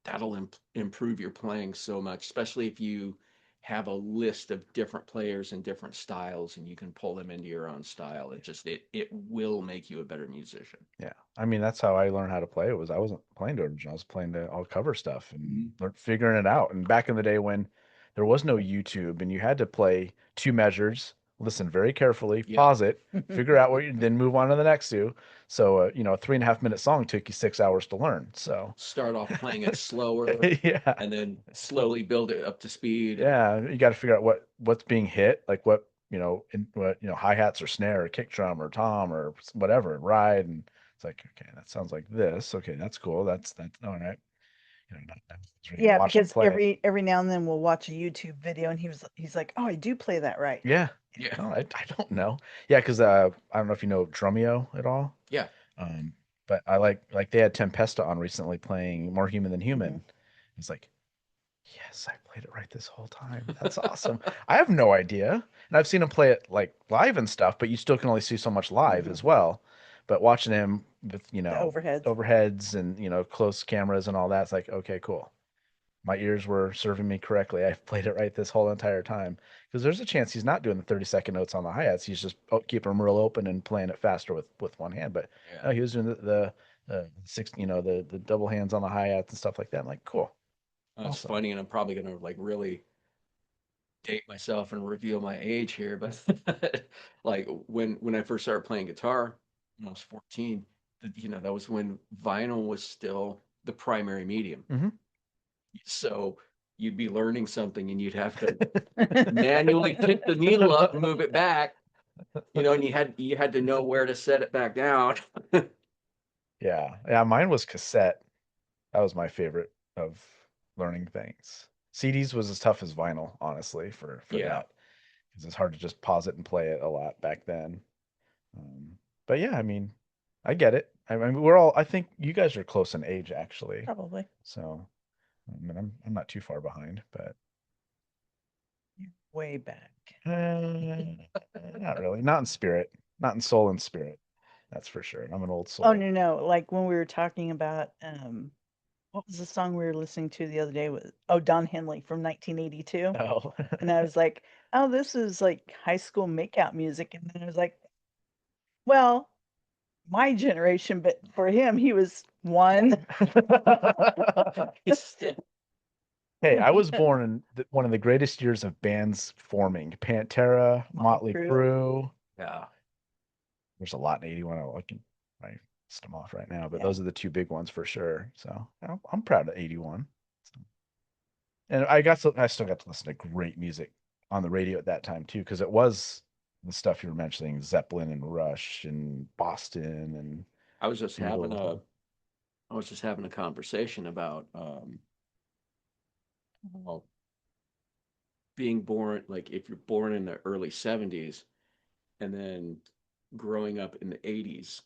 that'll improve your playing so much, especially if you have a list of different players and different styles, and you can pull them into your own style. It will make you a better musician. Yeah, I mean that's how I learned how to play. It was I wasn't playing to original. I was playing to all cover stuff and figuring it out. And back in the day when there was no YouTube and you had to play two measures, listen very carefully, pause it, figure out what you then move on to the next two. So a 3.5 minute song took you 6 hours to learn. So start off playing it slower, and then slowly build it up to speed. Yeah, you got to figure out what's being hit, like what hi-hats or snare or kick drum or tom or whatever, ride, and it's like, okay, that sounds like this. Okay, that's cool. That's all right. Yeah, because every now and then we'll watch a YouTube video, and he's like, oh, I do play that right. Yeah. No, I don't know. Yeah, because I don't know if you know Drumeo at all. Yeah. But I like they had Tempesta on recently playing More Human Than Human. It's like, yes, I played it right this whole time. That's awesome. I have no idea. And I've seen him play it like live and stuff, but you still can only see so much live as well. But watching him with, the overheads and, close cameras and all that, it's like, okay, cool. My ears were serving me correctly. I've played it right this whole entire time. Because there's a chance he's not doing the 30-second notes on the hi-hats. He's just keeping them real open and playing it faster with one hand. But no, he was doing the double hands on the hi-hats and stuff like that. I'm like, cool. It's funny, and I'm probably going to like really date myself and reveal my age here, but like when I first started playing guitar when I was 14, that was when vinyl was still the primary medium. So you'd be learning something and you'd have to manually pick the needle up and move it back, and you had to know where to set it back down. Yeah, mine was cassette. That was my favorite of learning things. CDs was as tough as vinyl, honestly, for that. because it's hard to just pause it and play it a lot back then. But yeah, I mean, I get it. I mean, we're all. I think you guys are close in age, actually. Probably. So, I mean, I'm not too far behind, but Way back. not really. Not in spirit. Not in soul and spirit. That's for sure. I'm an old soul. Oh no. Like when we were talking about what was the song we were listening to the other day with Don Henley from 1982. Oh. And I was like, oh, this is like high school makeout music. And then I was like, well, my generation, but for him, he was one. Hey, I was born in one of the greatest years of bands forming. Pantera, Motley Crue. Crue. Yeah. There's a lot in 81. I can list them off right now, but Yeah. those are the two big ones for sure. So I'm proud of 81. So. And I still got to listen to great music on the radio at that time too, because it was the stuff you were mentioning, Zeppelin and Rush and Boston and I was just having Beatles. a conversation about well, being born, like if you're born in the early 70s and then growing up in the 80s,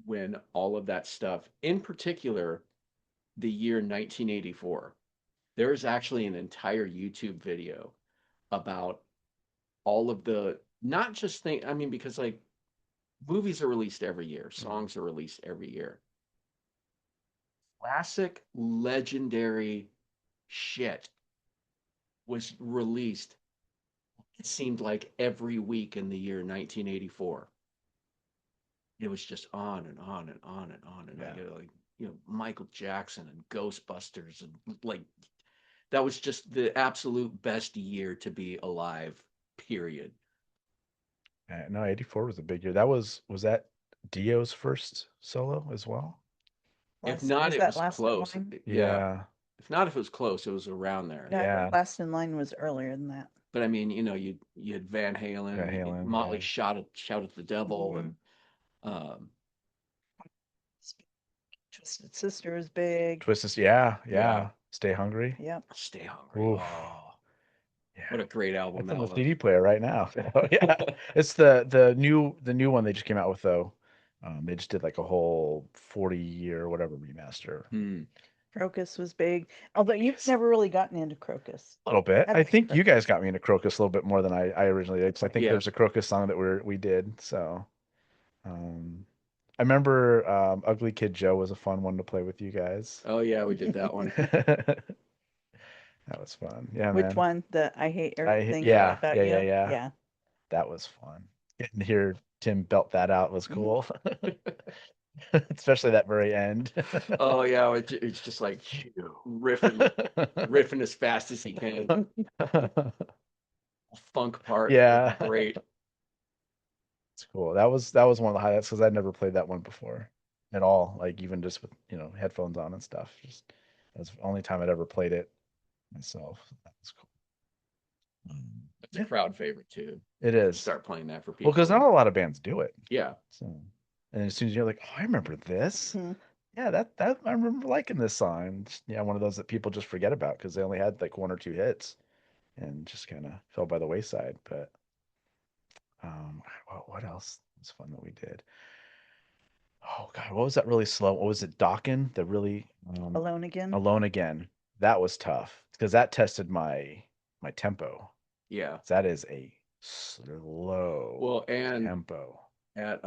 when all of that stuff, in particular, the year 1984, there is actually an entire YouTube video about all of the, not just thing, I mean, because like movies are released every year, songs are released every year. Classic, legendary shit was released, it seemed like every week in the year 1984. It was just on and on and on and on. And Yeah. like, Michael Jackson and Ghostbusters. And like, that was just the absolute best year to be alive, period. No, 84 was a big year. Was that Dio's first solo as well? If not, Was it that was Last in close. Line? Yeah. If not, if it was close, it was around there. Yeah, I Yeah. think Last in Line was earlier than that. But I mean, you had Van Halen, Van Halen, Motley yeah. Shout at the Devil, and Twisted Sister is big. Twisted, yeah. Yeah. Stay Hungry. Yep. Stay Hungry. Oof. Oh, Yeah. what a great album It's that on the was. CD player right now. Yeah, it's the new one they just came out with though. They just did like a whole 40-year whatever remaster. Crocus was big. Although you've never really gotten into Crocus. A little bit. I've- I think you guys got me into Crocus a little bit more than I originally did. 'Cause I think Yeah. there's a Crocus song that we did. So, I remember Ugly Kid Joe was a fun one to play with you guys. Oh yeah, we did that one. That was fun. Yeah, man. Which one? The I Hate Everything yeah, About yeah, You? yeah, yeah. Yeah. That was fun. Getting to hear Tim belt that out was Mm-hmm. cool. Especially that very end. Oh yeah, it's just like riffing as fast as he can. Funk part. Yeah. Great. It's cool. That was one of the highlights because I'd never played that one before at all. Like even just with headphones on and stuff. Just that was the only time I'd ever played it myself. That was cool. It's a crowd favorite too. It is. Start playing that for people. Well, because not a lot of bands do it. Yeah. So, and as soon as you're like, oh, I remember this. Mhm. Yeah, that I remember liking this song. Yeah, one of those that people just forget about because they only had like one or two hits, and just kind of fell by the wayside. But what else was fun that we did? Oh God, what was that really slow? What was it? Dokken, the really Alone Again. Alone Again. That was tough because that tested my tempo. Yeah. That is a slow and tempo. at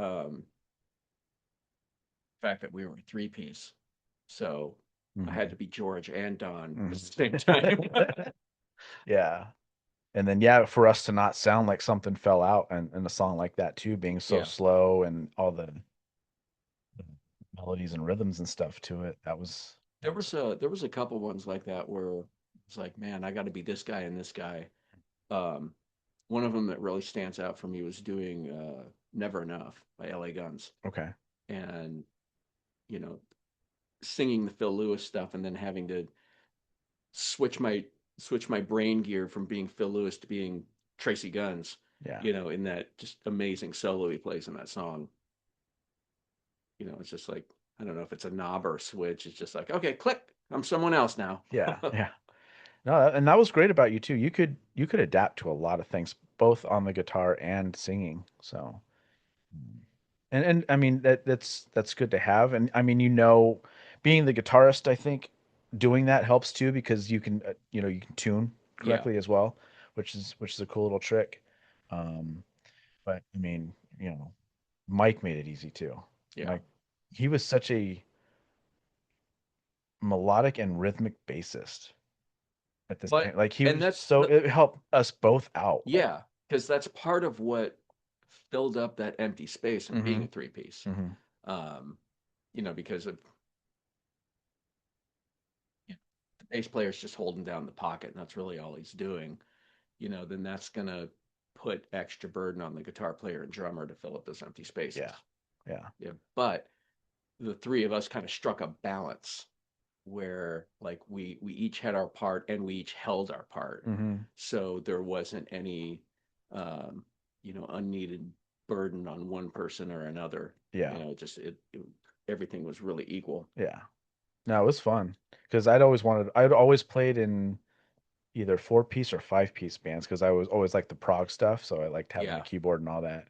fact that we were a three-piece, so I had to be George and Don at the same time. Yeah. And then for us to not sound like something fell out in a song like that too, being so slow and all the melodies and rhythms and stuff to it, that was There was a couple ones like that where it's like, man, I got to be this guy and this guy. One of them that really stands out for me was doing "Never Enough" by LA Guns. okay. And singing the Phil Lewis stuff, and then having to switch my brain gear from being Phil Lewis to being Tracy Guns. Yeah. In that just amazing solo he plays in that song. It's just like, I don't know if it's a knob or a switch. It's just like, okay, click. I'm someone else now. Yeah. Yeah. No, and that was great about you too. You could adapt to a lot of things, both on the guitar and singing. So, and I mean that's good to have. And I mean, being the guitarist, I think doing that helps too because you can tune Yeah, correctly as well, which is a cool little trick. Um, but I mean, Mike made it easy too. yeah. Mike, he was such a melodic and rhythmic bassist at this But point. Like he and was that's so the it helped us both out. Like, yeah, because that's part of what filled up that empty space of being mm-hmm, a three piece. mm-hmm, Um, because of the bass player's just holding down the pocket, and that's really all he's doing. Then that's gonna put extra burden on the guitar player and drummer to fill up those empty spaces. yeah, yeah, Yeah, but the three of us kind of struck a balance where like we each had our part and we each held our part, mm-hmm, so there wasn't any um, unneeded burden on one person or another. yeah, Everything was really equal. yeah. No, it was fun because I'd always played in either four-piece or five-piece bands because I was always like the prog stuff, so I liked having the Yeah, keyboard and all that.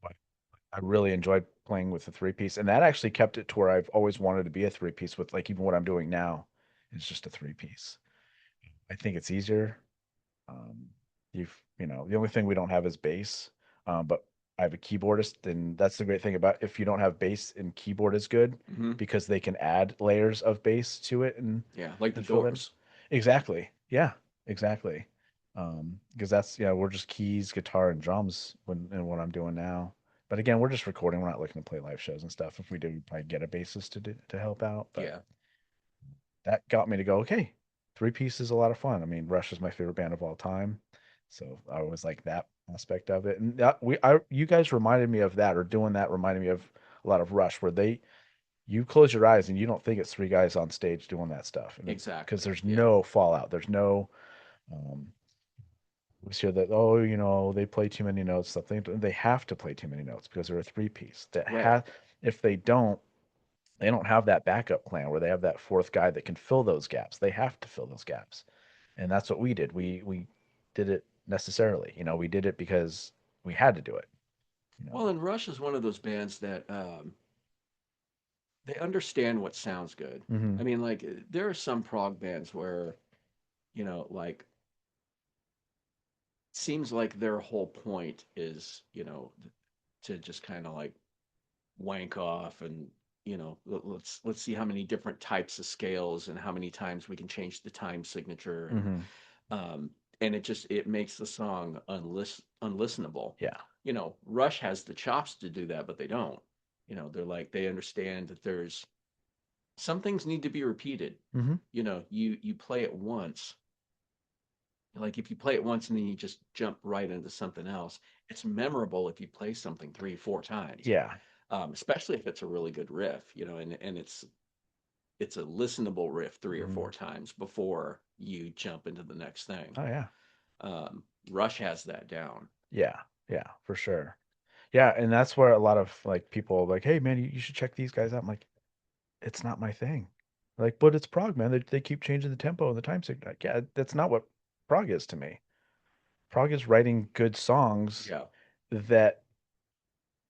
But I really enjoyed playing with the three-piece, and that actually kept it to where I've always wanted to be a three-piece with like even what I'm doing now is just a three-piece. I think it's easier. Um, the only thing we don't have is bass, but I have a keyboardist, and that's the great thing about if you don't have bass and keyboard is good hmm, because they can add layers of bass to it yeah, like the and fill in. Doors. Exactly. Yeah, exactly. Because that's we're just keys, guitar, and drums when what I'm doing now. But again, we're just recording. We're not looking to play live shows and stuff. If we do, we'd probably get a bassist to help out. But Yeah, that got me to go, okay, three piece is a lot of fun. I mean, Rush is my favorite band of all time. So I always like that aspect of it. And you guys reminded me of that, or doing that reminded me of a lot of Rush, where you close your eyes and you don't think it's three guys on stage doing that stuff. And because exactly. there's Yeah, no fallout. There's no, um, we hear that, oh, they play too many notes, stuff. They have to play too many notes because they're a three piece. right. If they don't have that backup plan where they have that fourth guy that can fill those gaps. They have to fill those gaps. And that's what we did. We did it necessarily. We did it because we had to do it. You know. Well, and Rush is one of those bands that they understand what sounds good. Hmm. I mean, like there are some prog bands where like seems like their whole point is to just kind of like wank off and let's see how many different types of scales and how many times we can change the time signature Hmm. um and it makes the song unlistenable. Yeah. Rush has the chops to do that, but they don't. They're like they understand that there's some things need to be repeated. Hmm. You play it once. Like if you play it once and then you just jump right into something else, it's memorable if you play something three, four times. Yeah. Especially if it's a really good riff, and it's a listenable riff three or Hmm. four times before you jump into the next thing. Oh yeah. Rush has that down. Yeah. Yeah. For sure. Yeah, and that's where a lot of like people are like, hey man, you should check these guys out. I'm like, it's not my thing. Like, but it's prog, man. They keep changing the tempo and the time signature. Like, yeah, that's not what prog is to me. Prog is writing good songs Yeah. that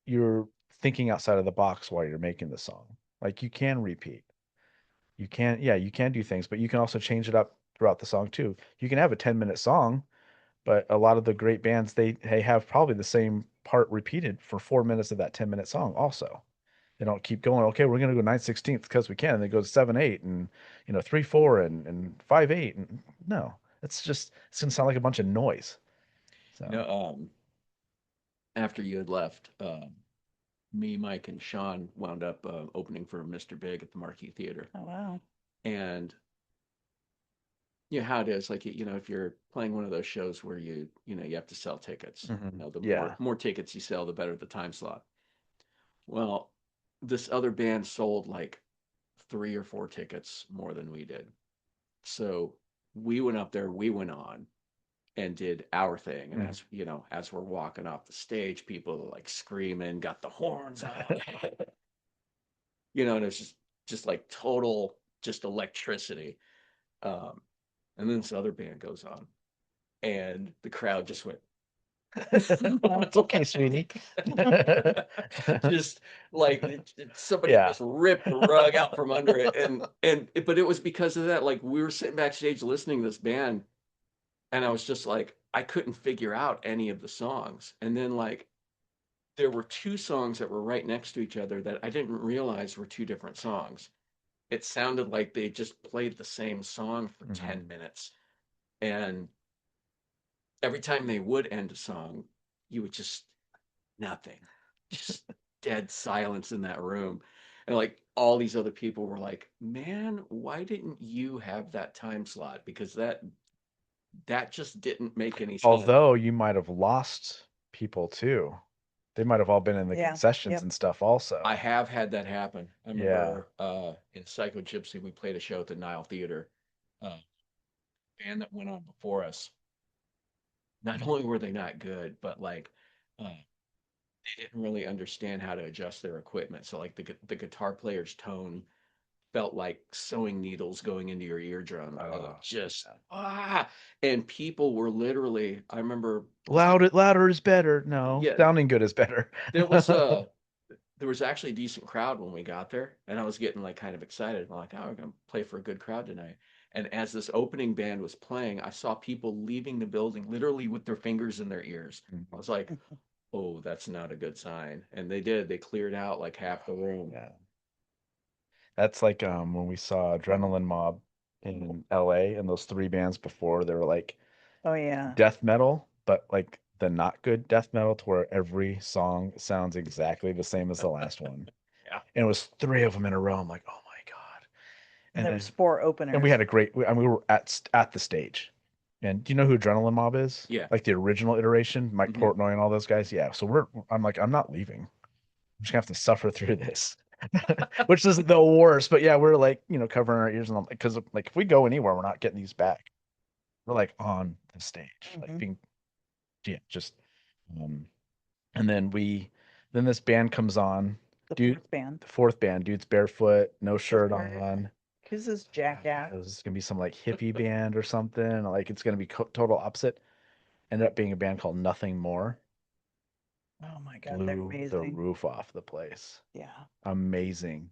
you're thinking outside of the box while you're making the song. Like you can repeat. You can do things, but you can also change it up throughout the song too. You can have a 10-minute song, but a lot of the great bands they have probably the same part repeated for 4 minutes of that 10-minute song also. They don't keep going, okay, we're gonna go 9/16 because we can, and they go 7/8 and 3/4 and 5/8 and no. It's gonna sound like a bunch of noise. You So know, after you had left, me, Mike, and Sean wound up opening for Mr. Big at the Marquee Theater. Oh wow. And how it is, like if you're playing one of those shows where you have to sell tickets. mhm. The more Yeah. more tickets you sell, the better the time slot. Well, this other band sold like three or four tickets more than we did. So we went up there, we went on and did our thing. And Mhm. as we're walking off the stage, people are like screaming, got the horns out, and it's just like total just electricity. Um, And then this other band goes on, and the crowd just went, It's okay, sweetie. just like somebody Yeah. just ripped the rug out from under it, but it was because of that. Like we were sitting backstage listening to this band, and I was just like, I couldn't figure out any of the songs. And then like there were two songs that were right next to each other that I didn't realize were two different songs. It sounded like they just played the same song for 10 minutes. And every time they would end a song, you would just nothing, just dead silence in that room. And like all these other people were like, man, why didn't you have that time slot? Because that just didn't make any sense. Although you might have lost people too. They might have all been in the Yeah, concessions yep. and stuff also. I have had that happen. I Yeah. remember in Psycho Gypsy, we played a show at the Nile Theater. Band that went on before us. Not only were they not good, but like they didn't really understand how to adjust their equipment. So like the guitar player's tone felt like sewing needles going into your eardrum. Just and people were literally. I remember Louder is better. No, Yeah. sounding good is better. there was actually a decent crowd when we got there, and I was getting like kind of excited. I'm like, oh, we're gonna play for a good crowd tonight. And as this opening band was playing, I saw people leaving the building literally with their fingers in their ears. I was like, oh, that's not a good sign. And they did. They cleared out like half the room. Yeah. That's like when we saw Adrenaline Mob in LA and those three bands before, they were like Oh yeah. death metal, but like the not good death metal to where every song sounds exactly the same as the last one. Yeah. And it was three of them in a row. I'm like, oh my God. And there then- was 4 openers. And we had a great, I mean, we were at the stage. And do you know who Adrenaline Mob is? Yeah. Like the original iteration, Mike Mhm. Portnoy and all those guys. Yeah. So I'm like, I'm not leaving. I'm just gonna have to suffer through this, which is the worst. But yeah, we're like, covering our ears and because like if we go anywhere, we're not getting these back. We're like on the stage, like being, just, and then this band comes on, the dude, 4th band. the fourth band, dude's barefoot, no shirt shirt. on. Who's this jackass? It was gonna be some like hippie band or something. Like it's gonna be total opposite. Ended up being a band called Nothing More. Oh my God, they're Blew the amazing. roof off the place. Yeah. Amazing.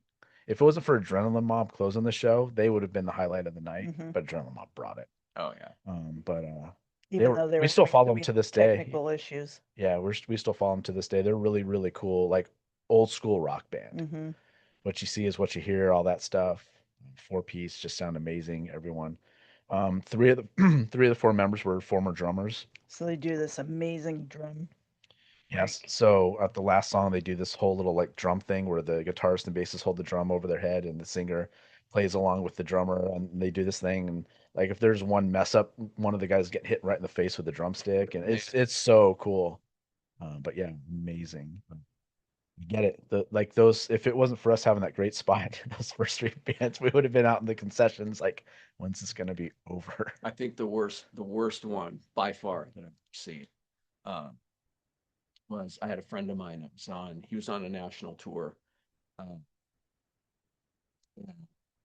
If it wasn't for Adrenaline Mob closing the show, they would have been the highlight of the night. Mhm. But Adrenaline Mob brought it. Oh yeah. But Even though they we were still having follow so them many to this day. technical issues. Yeah, we still follow them to this day. They're really, really cool, like old school rock band. Hmm. What you see is what you hear, all that stuff. 4-piece just sound amazing, everyone. Three of the 4 members were former drummers. So they do this amazing drum. Yes. So at the last song, they do this whole little like drum thing where the guitarist and bassist hold the drum over their head and the singer plays along with the drummer, and they do this thing. And like if there's one mess up, one of the guys get hit right in the face with the drumstick, and it's so cool. But yeah, amazing. You get it. Like those, if it wasn't for us having that great spot in those first 3 bands, we would have been out in the concessions. Like, when's this gonna be over? I think the worst one by far that I've seen was I had a friend of mine that he was on a national tour.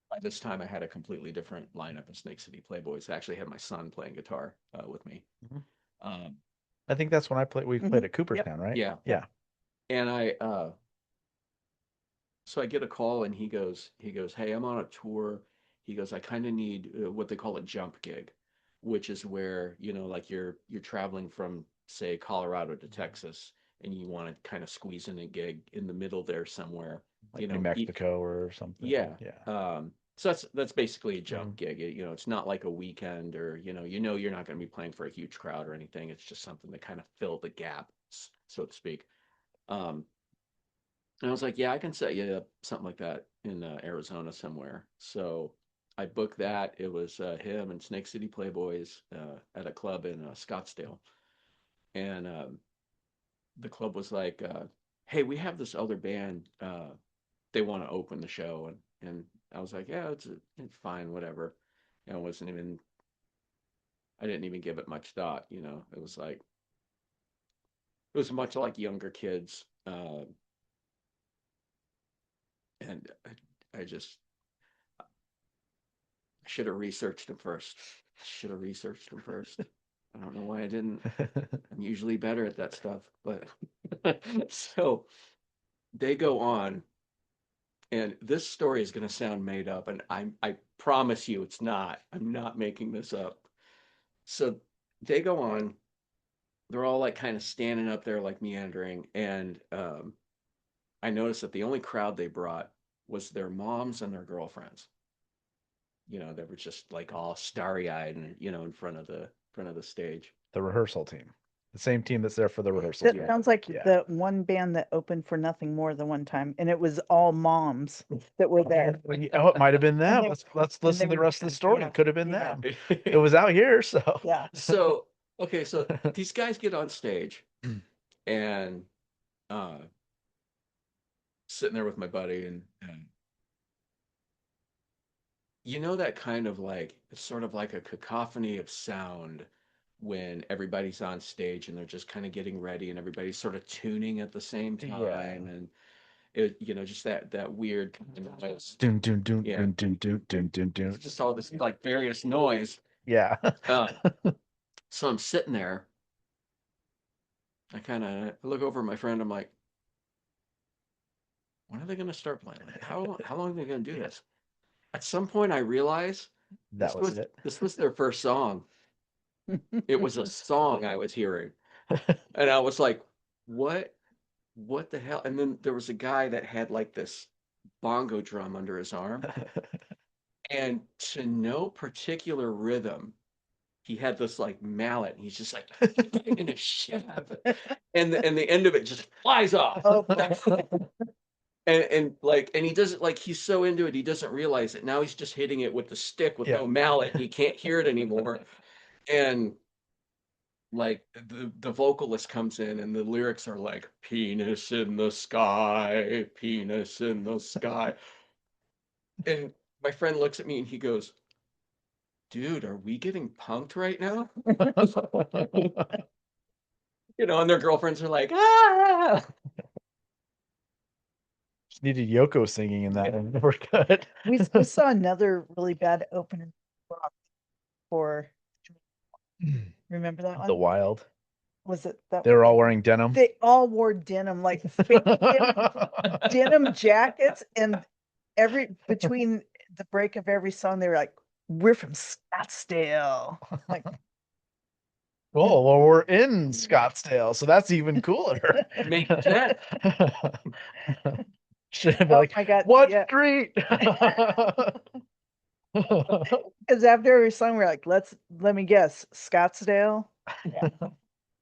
By this time, I had a completely different lineup of Snake City Playboys. I actually had my son playing guitar with me. Mhm. Um, I think that's when we played at Cooperstown, right? yeah. Yeah. And so I get a call and he goes, hey, I'm on a tour. He goes, I kind of need what they call a jump gig, which is where, like you're traveling from, say, Colorado to Texas, and you want to kind of squeeze in a gig in the middle there somewhere, Like New Mexico or something. Yeah. Yeah. So that's basically a jump gig. It's not like a weekend or, you're not going to be playing for a huge crowd or anything. It's just something to kind of fill the gap, so to speak. And I was like, yeah, I can set you up something like that in Arizona somewhere. So I booked that. It was him and Snake City Playboys at a club in Scottsdale. And the club was like, hey, we have this other band. They want to open the show. And I was like, yeah, it's fine, whatever. I didn't even give it much thought. It was like, it was much like younger kids. And I should have researched them first. Should have researched them first. I don't know why I didn't. I'm usually better at that stuff, but so they go on, and this story is going to sound made up, and I promise you it's not. I'm not making this up. So they go on. They're all like kind of standing up there, like meandering, and I noticed that the only crowd they brought was their moms and their girlfriends. They were just like all starry-eyed and in front of the stage. The rehearsal team. The same team that's there for the rehearsal. That sounds like the one band that opened for Nothing More the one time, and it was all moms that were there. Oh, it might have been them. they- Let's and listen they to the were- rest of the story. yeah, It could have been yeah. them. It was out here, so Yeah. So okay, so these guys get on stage, and sitting there with my buddy, and that kind of like, it's sort of like a cacophony of sound when everybody's on stage and they're just kind of getting ready and everybody's sort of tuning at the same time, Yeah. and it just that weird kind of noise. dun dun dun Yeah. dun dun dun dun dun dun. It's just all this like various noise. Yeah. So I'm sitting there. I look over at my friend. I'm like, when are they going to start playing? Like, how long are they going to do this? At some point, I realize That was it. This was their first song. It was a song I was hearing, and I was like, "What the hell?" And then there was a guy that had like this bongo drum under his arm, and to no particular rhythm, he had this like mallet, and he's just like in a shit out of it, and the end of it just flies off. Oh, And he doesn't, like, he's so into it he doesn't realize it. Now he's just hitting it with the stick with no mallet. He can't hear it anymore. And like the vocalist comes in and the lyrics are like, penis in the sky, penis in the sky. And my friend looks at me and he goes, dude, are we getting punked right now? And their girlfriends are like, ah. Just needed Yoko singing in that, and we're good. we saw another really bad opener for. Remember that one? The Wild. Was it that? They were all wearing denim. They all wore denim, like fake denim jackets, and between the break of every song, they were like, "We're from Scottsdale." Like, Oh, well, we're in Scottsdale, so that's even cooler. Makes sense. Should have been oh like, my God, what yeah. street? Because after every song, we're like, let me guess, Scottsdale. Yeah,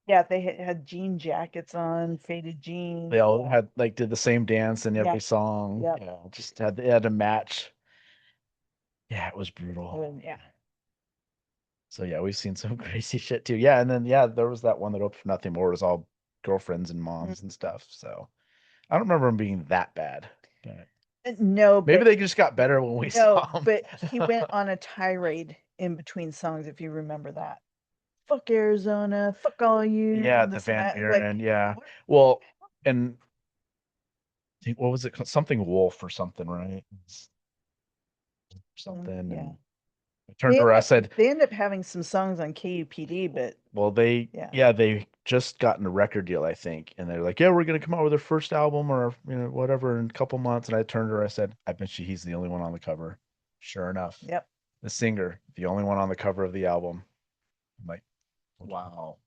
yeah, they had jean jackets on, faded jeans. They all had did the same dance in every Yeah. song. Yep. Yeah, just had to match. Yeah, it was brutal. And, yeah. So yeah, we've seen some crazy shit too. Yeah, and then there was that one that opened for Nothing More. It was all girlfriends and moms and stuff. So I don't remember them being that bad. But No, maybe but, they just got better when we saw them. but he went on a tirade in between songs, if you remember that. Fuck Arizona, fuck all you. Yeah, and the this and Van that. Buren, Like, yeah. Well, and I think, what was it called? Something Wolf or something, right? Something. yeah. And I turned to her, I said, They end up having some songs on KUPD, but well, they Yeah. they just gotten a record deal, I think, and they're like, yeah, we're gonna come out with their first album or whatever in a couple months. And I turned to her, I said, I bet you he's the only one on the cover. Sure enough, yep. the singer, the only one on the cover of the album. I'm like, Wow.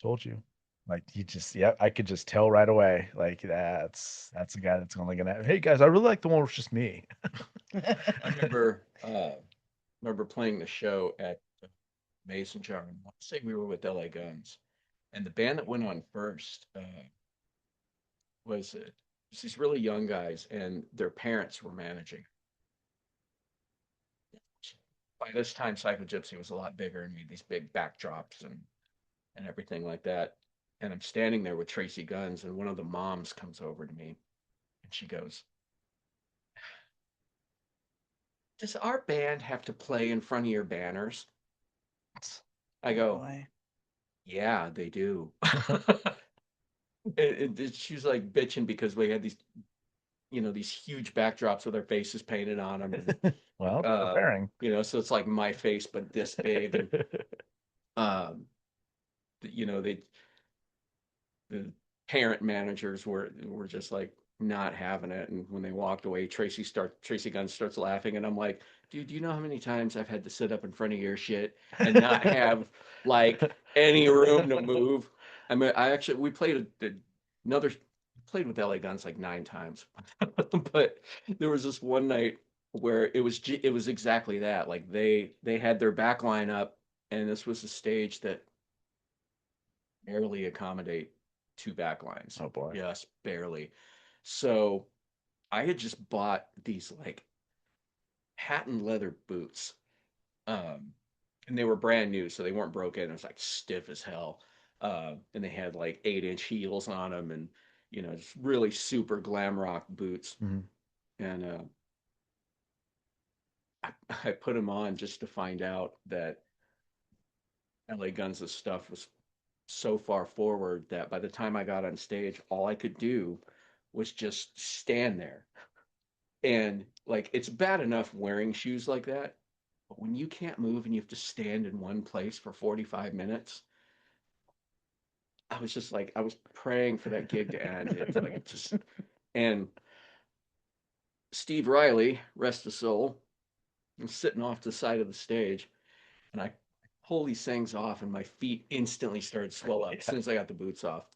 told you. Like he just, I could just tell right away. Like that's a guy that's only gonna. Hey guys, I really like the one where it's just me. I remember playing the show at Mason Jar. I want to say we were with LA Guns, and the band that went on first was these really young guys, and their parents were managing. By this time, Psycho Gypsy was a lot bigger and made these big backdrops and everything like that. And I'm standing there with Tracy Guns, and one of the moms comes over to me, and she goes, does our band have to play in front of your banners? I go, Boy. yeah, they do. And she's like bitching because we had these these huge backdrops with their faces painted on them. Well, preparing. So it's like my face, but this big. And, um, they the parent managers were just like not having it. And when they walked away, Tracy Gunn starts laughing, and I'm like, dude, do you know how many times I've had to sit up in front of your shit and not have like any room to move? I mean, we another played with LA Guns like 9 times, but there was this one night where it was exactly that. Like they had their back line up, and this was a stage that barely accommodate 2 backlines. Oh boy. Yes, barely. So I had just bought these like patent leather boots. And they were brand new, so they weren't broken. It was like stiff as hell. And they had like 8-inch heels on them, and just really super glam rock boots. Mhm. And I put them on just to find out that LA Guns' stuff was so far forward that by the time I got on stage, all I could do was just stand there. And like, it's bad enough wearing shoes like that, but when you can't move and you have to stand in one place for 45 minutes, I was just like, I was praying for that gig to end. And Steve Riley, rest his soul, was sitting off to the side of the stage, and I pull these things off, and my feet instantly started to swell up as soon as I got the boots off.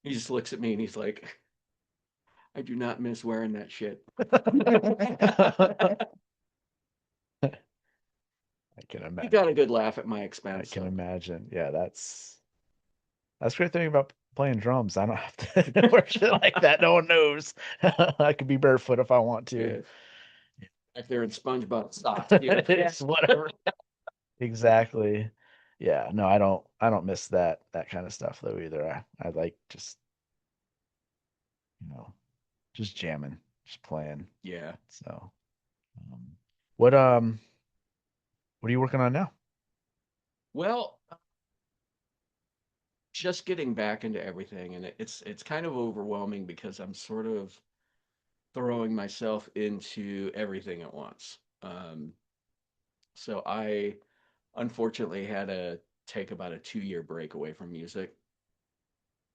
He just looks at me and he's like, I do not miss wearing that shit. I can He imagine. got a good laugh at my I expense. can So. imagine. Yeah, that's the great thing about playing drums. I don't have to wear shit like that. No one knows. I could be barefoot if I want to. Yeah. Back there in SpongeBob socks. It's whatever. Exactly. Yeah. No, I don't miss that kind of stuff though either. I like just, you know, just jamming, just playing. Yeah. So, um, what are you working on now? Well, just getting back into everything, and it's kind of overwhelming because I'm sort of throwing myself into everything at once. So I unfortunately had to take about a 2-year break away from music,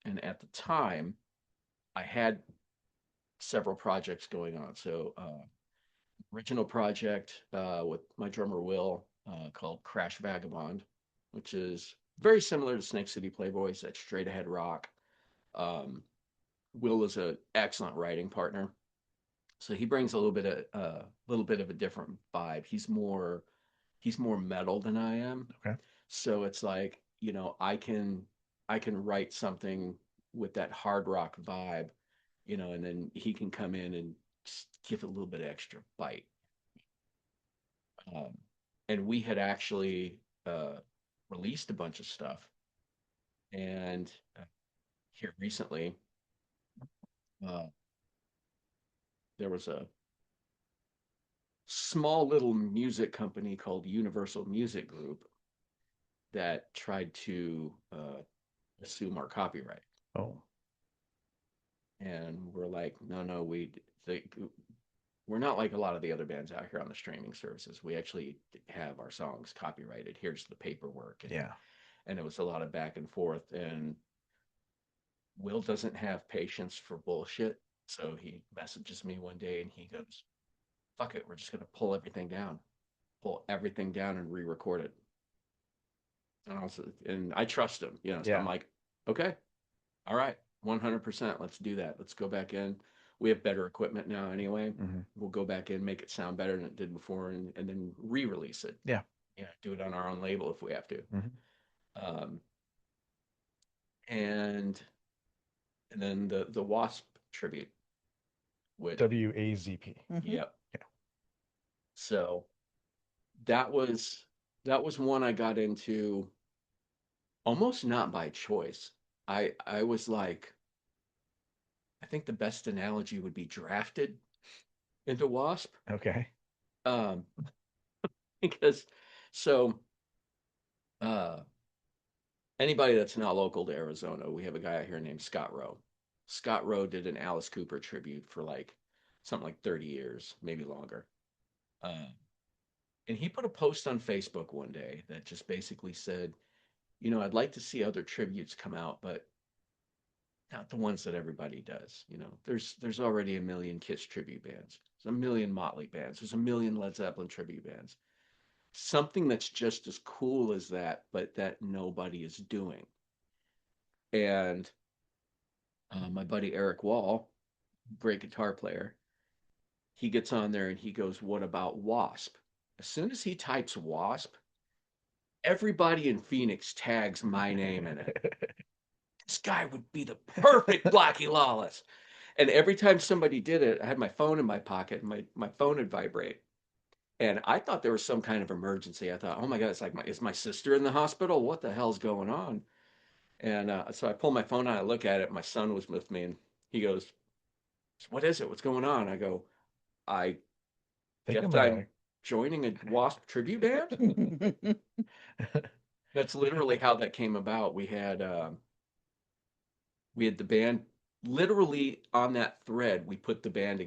and at the time, I had several projects going on. So original project with my drummer Will called Crash Vagabond, which is very similar to Snake City Playboys. That's straight ahead rock. Um, Will is an excellent writing partner, so he brings a little bit of a different vibe. He's more metal than I am. Okay. So it's like, I can write something with that hard rock vibe, and then he can come in and just give it a little bit extra bite. Um, and we had actually released a bunch of stuff, and here recently, uh, there was a small little music company called Universal Music Group that tried to assume our copyright. Oh, And we're like, no, no, we're not like a lot of the other bands out here on the streaming services. We actually have our songs copyrighted. Here's the paperwork. yeah. And it was a lot of back and forth. And Will doesn't have patience for bullshit. So he messages me one day and he goes, fuck it, we're just going to pull everything down and re record it. And I trust him, so Yeah. I'm like, okay, all right, 100%. Let's do that. Let's go back in. We have better equipment now anyway. Mhm. We'll go back in, make it sound better than it did before, and then re-release it. Yeah. Do it on our own label if we have to. Mhm. Um, and then the Wasp tribute, which WAZP. yep. Yeah. So that was one I got into almost not by choice. I was like, I think the best analogy would be drafted into Wasp. Okay. Um, because so uh anybody that's not local to Arizona, we have a guy out here named Scott Rowe. Scott Rowe did an Alice Cooper tribute for like something like 30 years, maybe longer. Uh, and he put a post on Facebook one day that just basically said, I'd like to see other tributes come out, but not the ones that everybody does. There's already a million Kiss tribute bands. There's a million Motley bands. There's a million Led Zeppelin tribute bands. Something that's just as cool as that, but that nobody is doing. And my buddy Eric Wall, great guitar player, he gets on there and he goes, "What about Wasp?" As soon as he types Wasp, everybody in Phoenix tags my name in it. This guy would be the perfect Blackie Lawless. And every time somebody did it, I had my phone in my pocket and my phone would vibrate. And I thought there was some kind of emergency. I thought, oh my God, it's like, is my sister in the hospital? What the hell's going on? And so I pull my phone out, I look at it. My son was with me and he goes, "What is it? What's going on?" I go, "I Think guess I'm I'm gonna. joining a Wasp tribute band." That's literally how that came about. We had the band literally on that thread. We put the band,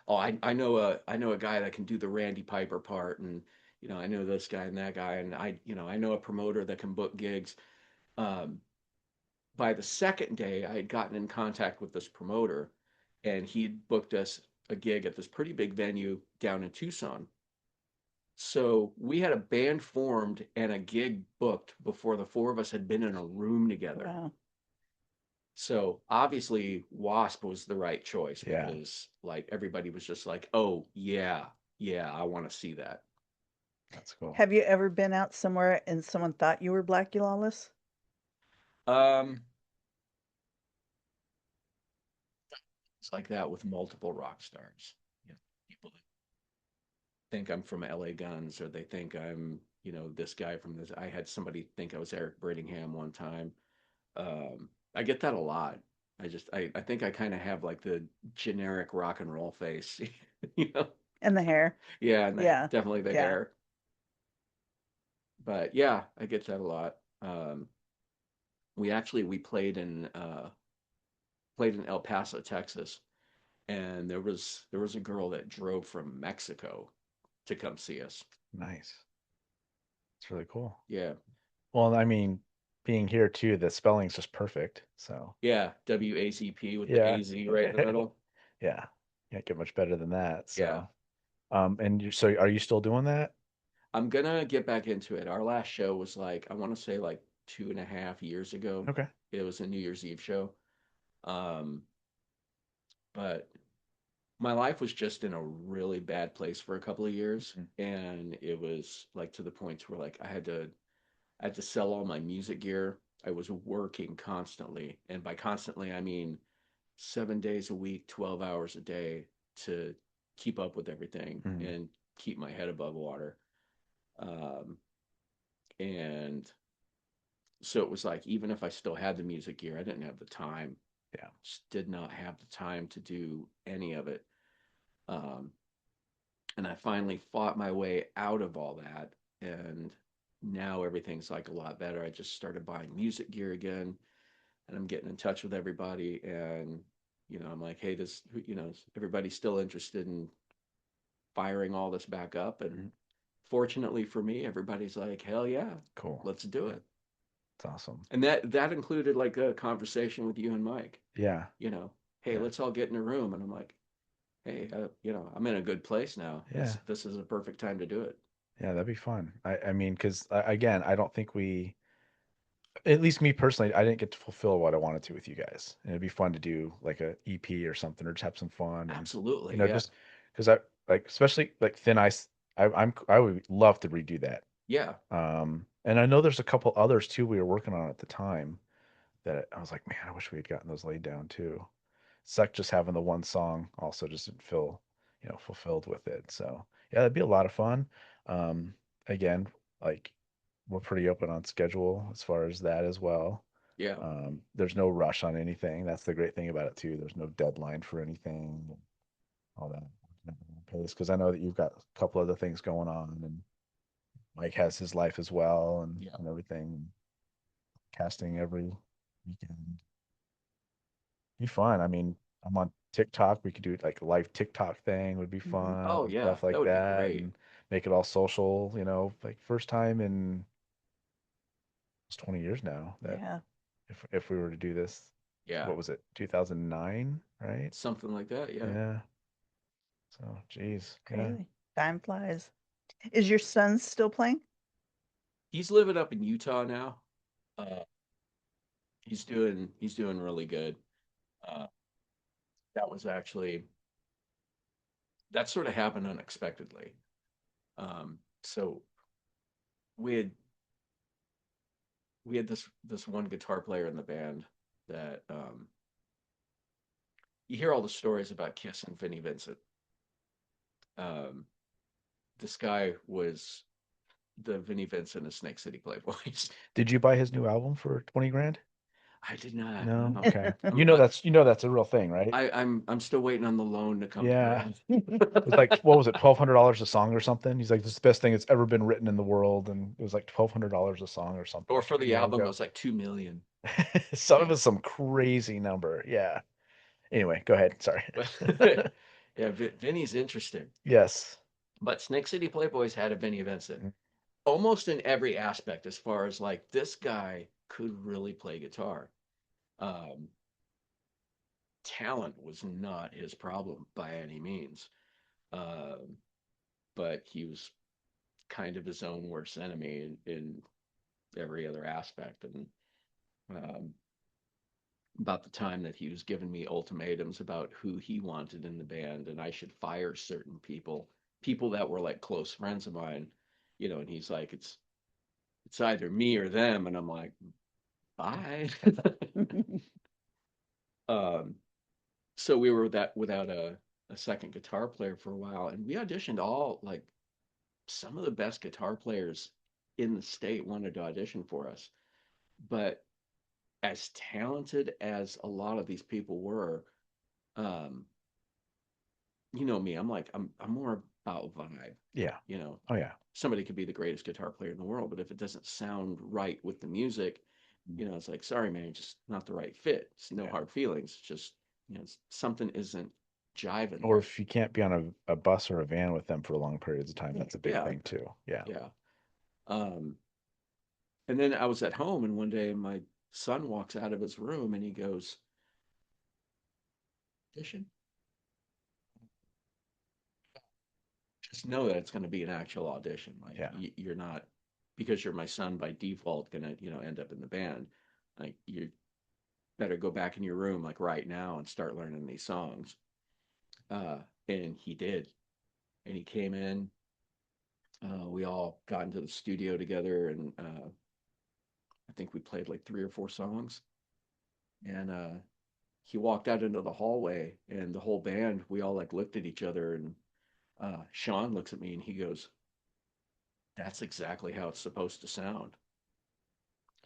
oh, I know a guy that can do the Randy Piper part, and I know this guy and that guy, and I know a promoter that can book gigs. Um, by the second day, I had gotten in contact with this promoter, and he'd booked us a gig at this pretty big venue down in Tucson. So we had a band formed and a gig booked before the four of us had been in a room together. Wow. So obviously Wasp was the right choice Yeah. because like everybody was just like, "Oh yeah, yeah, I want to see that." That's cool. Have you ever been out somewhere and someone thought you were Blackie Lawless? Um, it's like that with multiple rock stars. People that think I'm from LA Guns or they think I'm, this guy from this. I had somebody think I was Eric Brittingham one time. I get that a lot. I think I kind of have like the generic rock and roll face, you know? And the hair? Yeah, and Yeah. definitely the Yeah. hair. But yeah, I get that a lot. We played in El Paso, Texas, and there was a girl that drove from Mexico to come see us. Nice. It's really cool. Yeah. Well, I mean, being here too, the spelling's just perfect. So Yeah, WACP with the yeah. AZ right in the middle. Yeah. Can't get much better than that. Yeah. So and so are you still doing that? I'm gonna get back into it. Our last show was like, I want to say like 2.5 years ago. Okay. It was a New Year's Eve show. Um, but my life was just in a really bad place for a couple of years, Mhm. and it was like to the point where like I had to sell all my music gear. I was working constantly, and by constantly I mean 7 days a week, 12 hours a day to keep up with everything Mhm. and keep my head above water. Um, and so it was like even if I still had the music gear, I didn't have the time. Yeah. Just did not have the time to do any of it. Um, and I finally fought my way out of all that, and now everything's like a lot better. I just started buying music gear again, and I'm getting in touch with everybody, and I'm like, hey, is everybody still interested in firing all this back up? And Mhm. fortunately for me, everybody's like, hell yeah, Cool. let's do it. It's awesome. And that included like a conversation with you and Mike. Yeah. Hey, Yeah. let's all get in a room. And I'm like, hey, I'm in a good place now. Yeah. This is a perfect time to do it. Yeah, that'd be fun. I mean, because again, I don't think at least me personally, I didn't get to fulfill what I wanted to with you guys. And it'd be fun to do like a EP or something, or just have some fun and Absolutely, yeah, just because I like, especially like Thin Ice, I would love to redo that. yeah, And I know there's a couple others too we were working on at the time that I was like, man, I wish we had gotten those laid down too. Suck just having the one song also just didn't feel, fulfilled with it. So yeah, that'd be a lot of fun. Um, again, like we're pretty open on schedule as far as that as well. yeah, There's no rush on anything. That's the great thing about it too. There's no deadline for anything, all that pace. Because I know that you've got a couple other things going on, and Mike has his life as well, and, yeah. and everything. Casting every weekend. Be fun. I mean, I'm on TikTok. We could do like a live TikTok thing would be fun Oh and yeah, stuff that like would be that, great. and make it all social. Like first time in it's 20 years now that Yeah. if we were to do this, Yeah, what was it, 2009, right? something like that. Yeah. Yeah. So, geez, yeah. Crazy. Time flies. Is your son still playing? He's living up in Utah now. Uh, he's doing really good. Uh, that was actually that sort of happened unexpectedly. So we had we had this one guitar player in the band that you hear all the stories about Kiss and Vinnie Vincent. Um, this guy was the Vinnie Vincent of Snake City Playboys. Did you buy his new album for 20 grand? I did not. No. No. Okay. I'm That's a real thing, right? I'm still waiting on the loan to come Yeah. through. It was like, what was it, $1,200 a song or something? He's like, this is the best thing that's ever been written in the world, and it was like $1,200 a song or something Or like for a the while album, it ago. was like 2 million. Some of it's some crazy number. Yeah. Anyway, go ahead. Sorry. But yeah, Vinny's interesting. Yes. But Snake City Playboys had a Vinny Vincent Mm. almost in every aspect, as far as like this guy could really play guitar. Um, Talent was not his problem by any means, um, but he was kind of his own worst enemy in every other aspect. And um, about the time that he was giving me ultimatums about who he wanted in the band, and I should fire certain people that were like close friends of mine, and he's like, it's either me or them, and I'm like, bye. um, so we were without a second guitar player for a while, and we auditioned all like some of the best guitar players in the state wanted to audition for us, but as talented as a lot of these people were, um, you know me, I'm more about vibe. Yeah. You know, Oh, yeah. somebody could be the greatest guitar player in the world, but if it doesn't sound right with the music, it's like, sorry, man, just not the right fit. It's no Yeah. hard feelings. Just, something isn't jiving Or there. if you can't be on a bus or a van with them for long periods of time, that's a big Yeah, thing too. Yeah. yeah. Um, and then I was at home, and one day my son walks out of his room and he goes, audition? Just know that it's going to be an actual audition. Like Yeah. you're not, because you're my son by default gonna end up in the band. Like you better go back in your room like right now and start learning these songs. Uh, and he did, and he came in. We all got into the studio together, and I think we played like 3 or 4 songs. And he walked out into the hallway, and the whole band, we all like looked at each other, and Sean looks at me and he goes, "That's exactly how it's supposed to sound."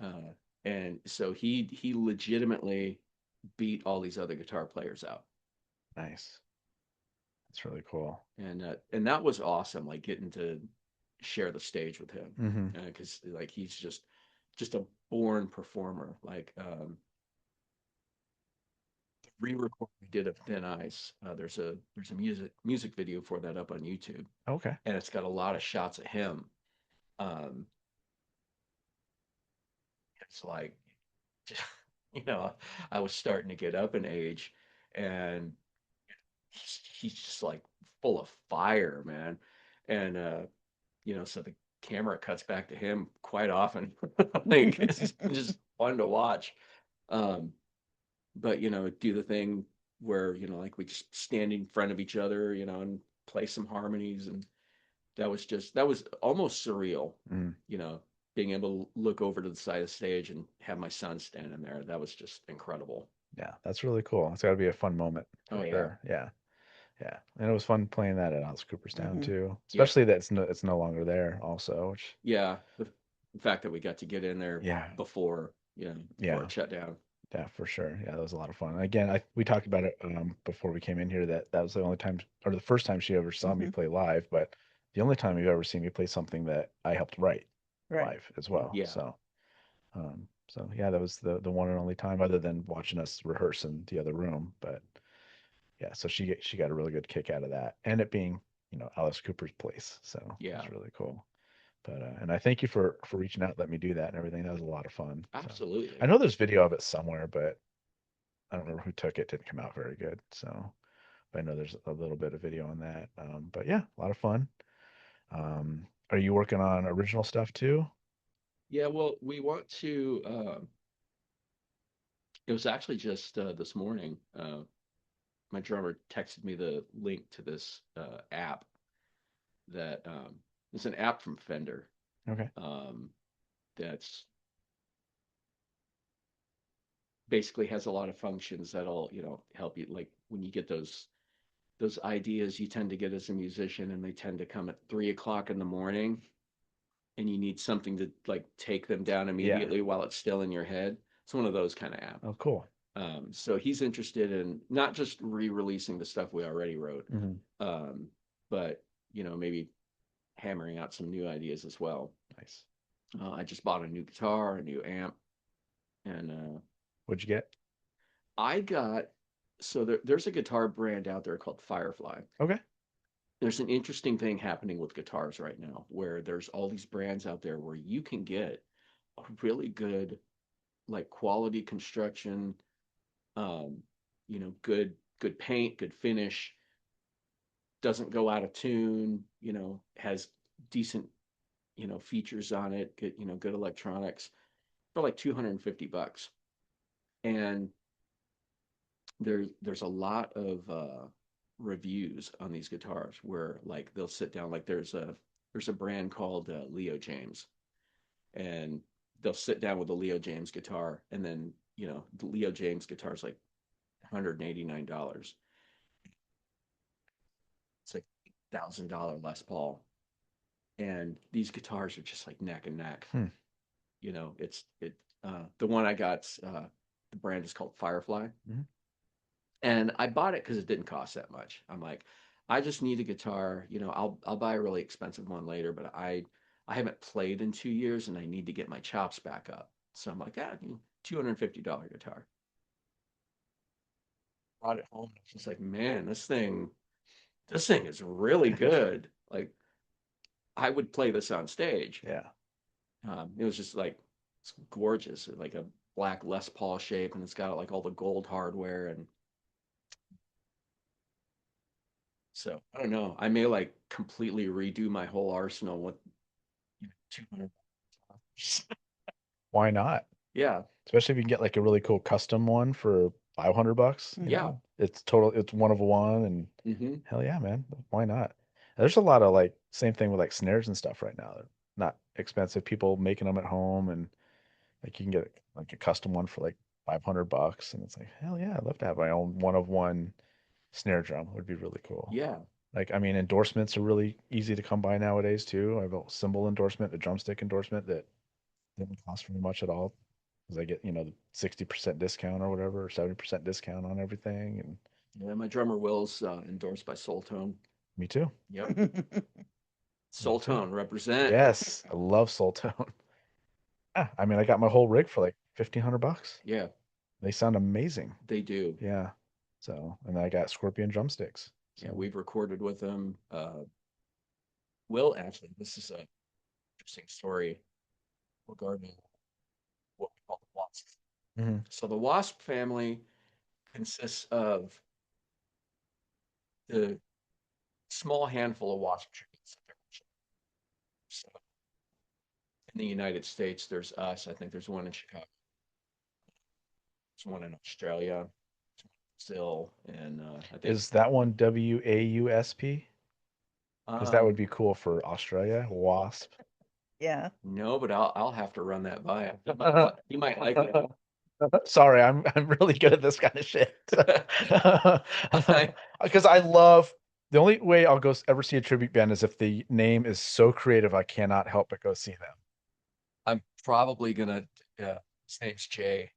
Uh, and so he legitimately beat all these other guitar players out, Nice. That's really cool. and that was awesome. Like getting to share the stage with him, Mm-hmm. because like he's just a born performer. Like the re-record we did of Thin Ice. There's a music video for that up on YouTube, Okay. and it's got a lot of shots of him. Um, it's like, you know, I was starting to get up in age, and he's just like full of fire, man. And so the camera cuts back to him quite often. Like it's just fun to watch. Um, but do the thing where like we just stand in front of each other, and play some harmonies, and that was almost surreal. Mm. You know, being able to look over to the side of the stage and have my son standing there. That was just incredible. Yeah, that's really cool. It's got to be a fun moment Oh for yeah. sure. Yeah. Yeah. And it was fun playing that at Alice Cooperstown Mhm. too. Yeah. Especially that it's no longer there also, which Yeah. The fact that we got to get in there yeah. before, before Yeah. it shut down. Yeah, for sure. Yeah, that was a lot of fun. Again, we talked about it before we came in here that was the only time or the first time she ever saw me Mhm. play live, but the only time you've ever seen me play something that I helped write Right. live as well. Yeah. So yeah, that was the one and only time other than watching us rehearse in the other room. But yeah, so she got a really good kick out of that, and it being, Alice Cooper's place. So Yeah. it's really cool. But and I thank you for reaching out, let me do that and everything. That was a lot of fun. So Absolutely. I know there's video of it somewhere, but I don't remember who took it. Didn't come out very good. So but I know there's a little bit of video on that. But yeah, a lot of fun. Are you working on original stuff too? Yeah, well, we want to. It was actually just this morning. My drummer texted me the link to this app that it's an app from Fender Okay. that's basically has a lot of functions that'll help you, like when you get those ideas you tend to get as a musician, and they tend to come at 3 o'clock in the morning, and you need something to like take them down immediately while it's still in your head. It's one of those kind of apps. Oh, cool. So he's interested in not just re-releasing the stuff we already wrote, but maybe hammering out some new ideas as well. Nice. I just bought a new guitar, a new amp, and What'd you get? I got there's a guitar brand out there called Firefly. Okay. There's an interesting thing happening with guitars right now, where there's all these brands out there where you can get a really good, like quality construction, good paint, good finish, doesn't go out of tune, has decent, features on it, good electronics for like $250. And there's a lot of reviews on these guitars where like they'll sit down, like there's a brand called Leo James, and they'll sit down with a Leo James guitar, and then the Leo James guitar is like $189. It's like $1,000 Les Paul, and these guitars are just like neck and neck. The one I got, the brand is called Firefly. And I bought it because it didn't cost that much. I'm like, I just need a guitar. I'll buy a really expensive one later, but I haven't played in 2 years, and I need to get my chops back up. So I'm like, $250 guitar. Brought it home. It's like, man, this thing is really good. Like, I would play this on stage. Yeah. It was just like, it's gorgeous, like a black Les Paul shape, and it's got like all the gold hardware. And so I don't know, I may like completely redo my whole arsenal with 200. Why not? Yeah. Especially if you can get like a really cool custom one for $500. Yeah. It's one of one, and hell yeah, man. Why not? There's a lot of like same thing with like snares and stuff right now. They're not expensive. People making them at home, and like you can get like a custom one for like $500, and it's like hell yeah, I'd love to have my own one of one snare drum. Would be really cool. Yeah. Like I mean, endorsements are really easy to come by nowadays too. I have a cymbal endorsement, a drumstick endorsement that didn't cost me much at all, because I get the 60% discount or whatever, or 70% discount on everything. And Yeah, my drummer Will's endorsed by Soultone. me too. Yep. Soultone represent. Yes, I love Soultone. Yeah, I mean, I got my whole rig for like $1,500. Yeah, They sound amazing. they do. Yeah. So, and then I got Scorpion drumsticks. Yeah, So, we've recorded with them. Will, actually, this is a interesting story regarding what we call the Wasp. Mhm. So the Wasp family consists of the small handful of Wasp trees. So in the United States, there's us. I think there's one in Chicago. There's one in Australia, Brazil, and I think Is that one WAUSP? Because that um, would be cool for Australia. Wasp. Yeah. no, but I'll have to run that by him. He might like it. Sorry, I'm really good at this kind of shit. I- Because I love the only way I'll go ever see a tribute band is if the name is so creative I cannot help but go see them. I'm probably gonna. His name's Jay.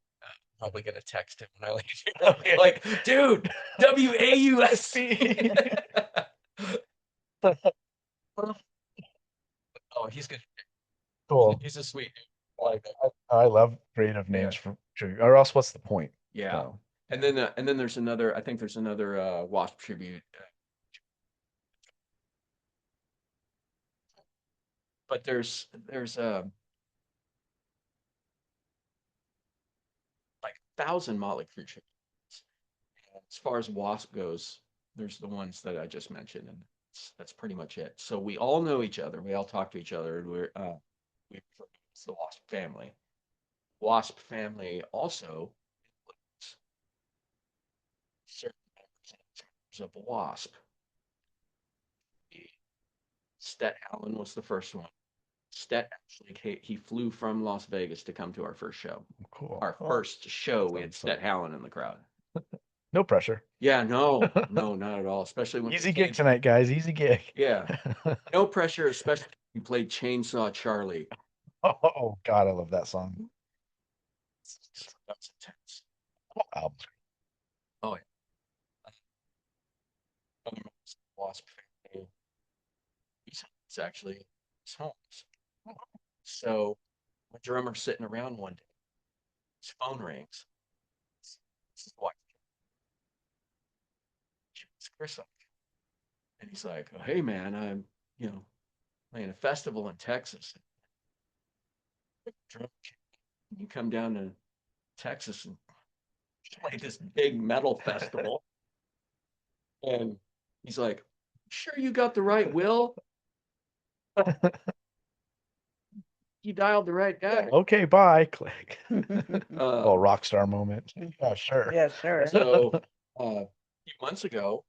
Probably gonna text him when I leave. Okay. Like, dude, WAUSC. Oh, he's good. Cool. He's a sweet dude. I like that. I love creative names for tribute. Or else, what's the point? Yeah. So, And then there's another. I think there's another Wasp tribute. But there's like 1,000 Motley Crue tributes. As far as Wasp goes, there's the ones that I just mentioned, and that's pretty much it. So we all know each other. We all talk to each other. We refer to it as the Wasp family. Wasp family also includes certain members of Wasp. Stet Allen was the first one. Stet actually he flew from Las Vegas to come to our first show. Cool. Our first show, we had Stet Allen in the crowd. No pressure. Yeah, no, not at all. Especially when Easy gig tonight, guys. Easy gig. Yeah, no pressure. Especially when you played Chainsaw Charlie. Oh God, I love that song. That's intense. Albums. Oh yeah. Other members of the Wasp family. It's actually his homes. So my drummer's sitting around one day. His phone rings. It's his wife. It's Chris. And he's like, oh, hey man, I'm, playing a festival in Texas. You come down to Texas and play this big metal festival. And he's like, sure you got the right Will? You dialed the right guy. Okay, bye. Click. Uh, Oh, rock star moment. Yeah, sure. Yeah, sure. So a few months ago,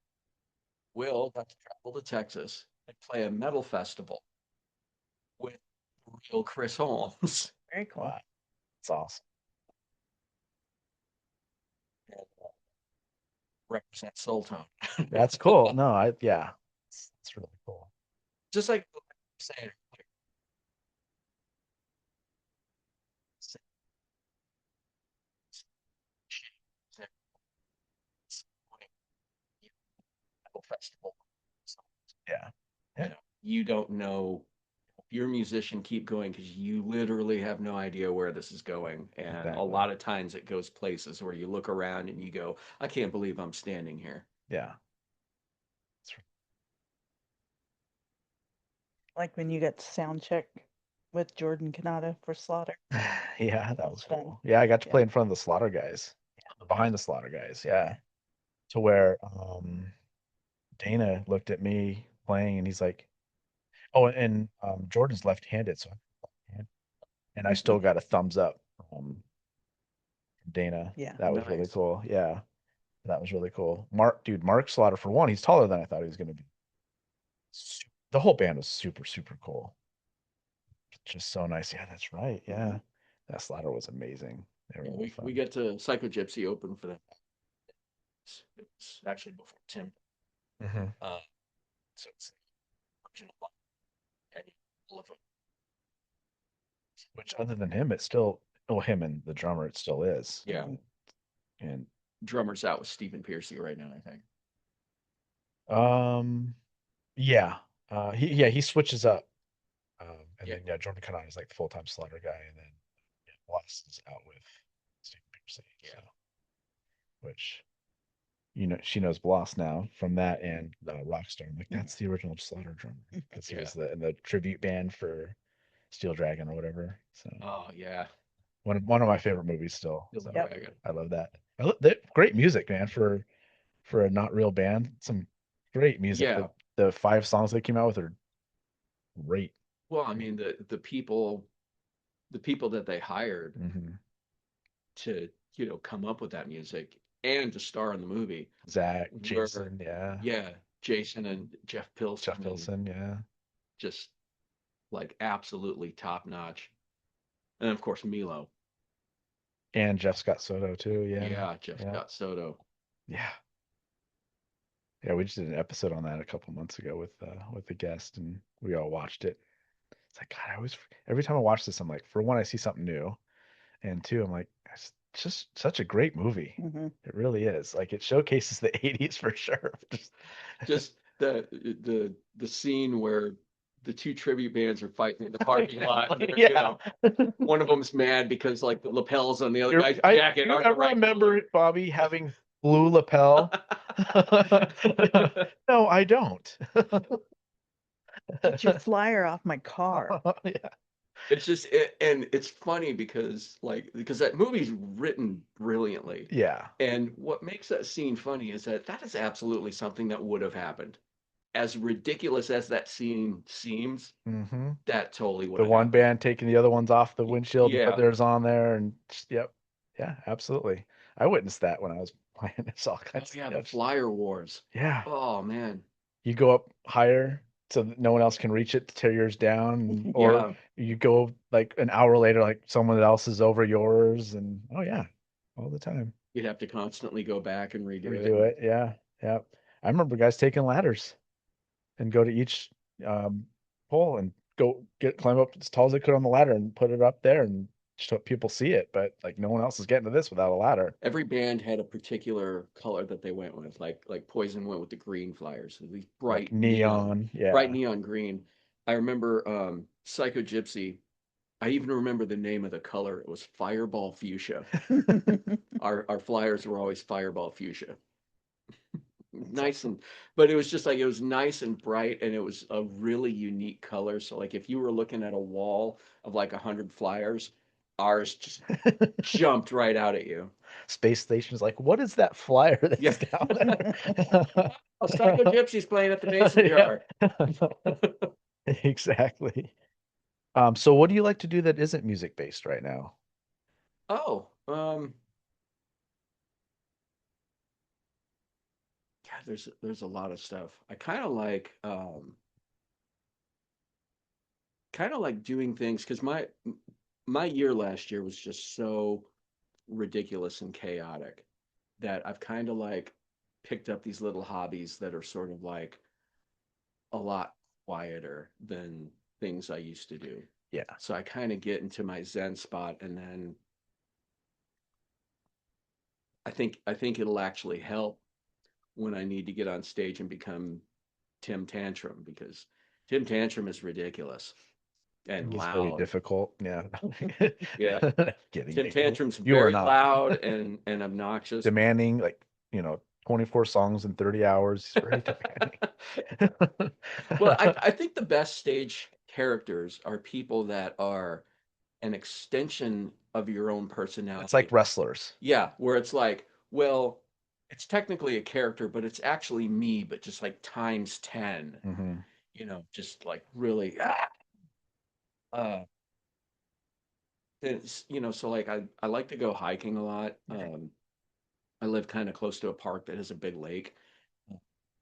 Will got to travel to Texas and play a metal festival with real Chris Holmes. Very cool. Wow. It's awesome. And, represent Soul Tone. That's cool. No, yeah. It's really cool. Just like saying, festival. Yeah. You don't know if you're a musician, keep going because you literally have no idea where this is going. And Exactly. a lot of times it goes places where you look around and you go, I can't believe I'm standing here. Yeah. Like when you got to sound check with Jordan Canada for Slaughter. Yeah, that was fun. cool. Yeah, I got to Yeah. play in front of the Slaughter guys. Behind the Slaughter guys, yeah. To where Dana looked at me playing and he's like, oh, and Jordan's left-handed, so and I still got a thumbs up from Dana. Yeah. That was really Nice. cool. Yeah. That was really cool. Mark Slaughter, for one, he's taller than I thought he was going to be. The whole band was super, super cool. Just so nice. Yeah, that's right. Yeah. That Slaughter was amazing. They were Yeah, really we fun. get to Psycho Gypsy open for them. It's actually before Tim. Mhm. So it's original line. And all of them. Which other than him, it's still, well, him and the drummer, it still is. Yeah. And Drummer's out with Stephen Piercy right now, I think. yeah. He switches up. And Yeah. then Jordan Cannon is like the full-time Slaughter guy, and then Bloss is out with Steve Piercy. Yeah. So, which she knows Bloss now from that and Rockstar. I'm like, that's the original Slaughter drummer. Because he was in the tribute band for Steel Dragon or whatever. So Oh yeah. one of my favorite movies still. Steel So Dragon. I love that. Great music, man, for a not real band. Some great music. Yeah. The 5 songs they came out with are great. Well, I mean the people that they hired Mhm. to come up with that music and to star in the movie. Zach, were- Jason, yeah. Yeah, Jason and Jeff Pilson. Jeff Pilson, yeah. Just like absolutely top notch. And of course Milo. And Jeff Scott Soto too, yeah. Yeah, Jeff Scott Soto. Yeah. Yeah, we just did an episode on that a couple months ago with the guest, and we all watched it. It's like, God, every time I watch this, I'm like, for one, I see something new, and two, I'm like, it's just such a great movie. Mm-hmm. It really is. Like, it showcases the '80s for sure. Just the scene where the two tribute bands are fighting in the parking lot. And they're, Yeah. one of them's mad because like the lapels on the other You're- guy's I, jacket you aren't the ever right remember Bobby having blue lapel? No, I don't. Get your flyer off my car. Yeah. It's just and it's funny because that movie's written brilliantly. Yeah. And what makes that scene funny is that is absolutely something that would have happened. As ridiculous as that scene seems, Hmm. that totally would The have one happened. band taking the other ones off the windshield and Yeah. put theirs on there, and yep, yeah, absolutely. I witnessed that when I was playing. It's all Oh, kinds yeah, of the stuff. flyer wars. Yeah, Oh man. you go up higher so that no one else can reach it to tear yours down, or Yeah. you go like an hour later, like someone else is over yours, and oh yeah, all the time. You'd have to constantly go back and redo it. Redo it, yeah, yeah. I remember guys taking ladders and go to each pole and climb up as tall as they could on the ladder and put it up there and just let people see it. But like no one else is getting to this without a ladder. Every band had a particular color that they went with. Like Poison went with the green flyers, so these Like bright neon, yeah. bright neon green. I remember Psycho Gypsy. I even remember the name of the color. It was Fireball Fuchsia. Our flyers were always Fireball Fuchsia. Nice but it was just like it was nice and bright, and it was a really unique color. So like if you were looking at a wall of like 100 flyers, ours just jumped right out at you. Space Station's like, what is that flyer that's Yeah. down there? Oh, Psycho Gypsy's playing at the Mason Yeah. Jar. Exactly. So what do you like to do that isn't music based right now? Oh, yeah, there's a lot of stuff. I kind of like doing things because my year last year was just so ridiculous and chaotic that I've kind of like picked up these little hobbies that are sort of like a lot quieter than things I used to do. Yeah. So I kind of get into my Zen spot, and then I think it'll actually help when I need to get on stage and become Tim Tantrum, because Tim Tantrum is ridiculous and He's very loud. difficult. Yeah. Yeah. Kidding. Tim Nick. Tantrum's You are very not loud and obnoxious. demanding, like, 24 songs in 30 hours. He's very demanding. Well, I think the best stage characters are people that are an extension of your own personality. It's like wrestlers. Yeah, where it's like, well, it's technically a character, but it's actually me, but just like times 10. Hmm. Just like really uh so like I like to go hiking a lot. I live kind of close to a park that has a big lake,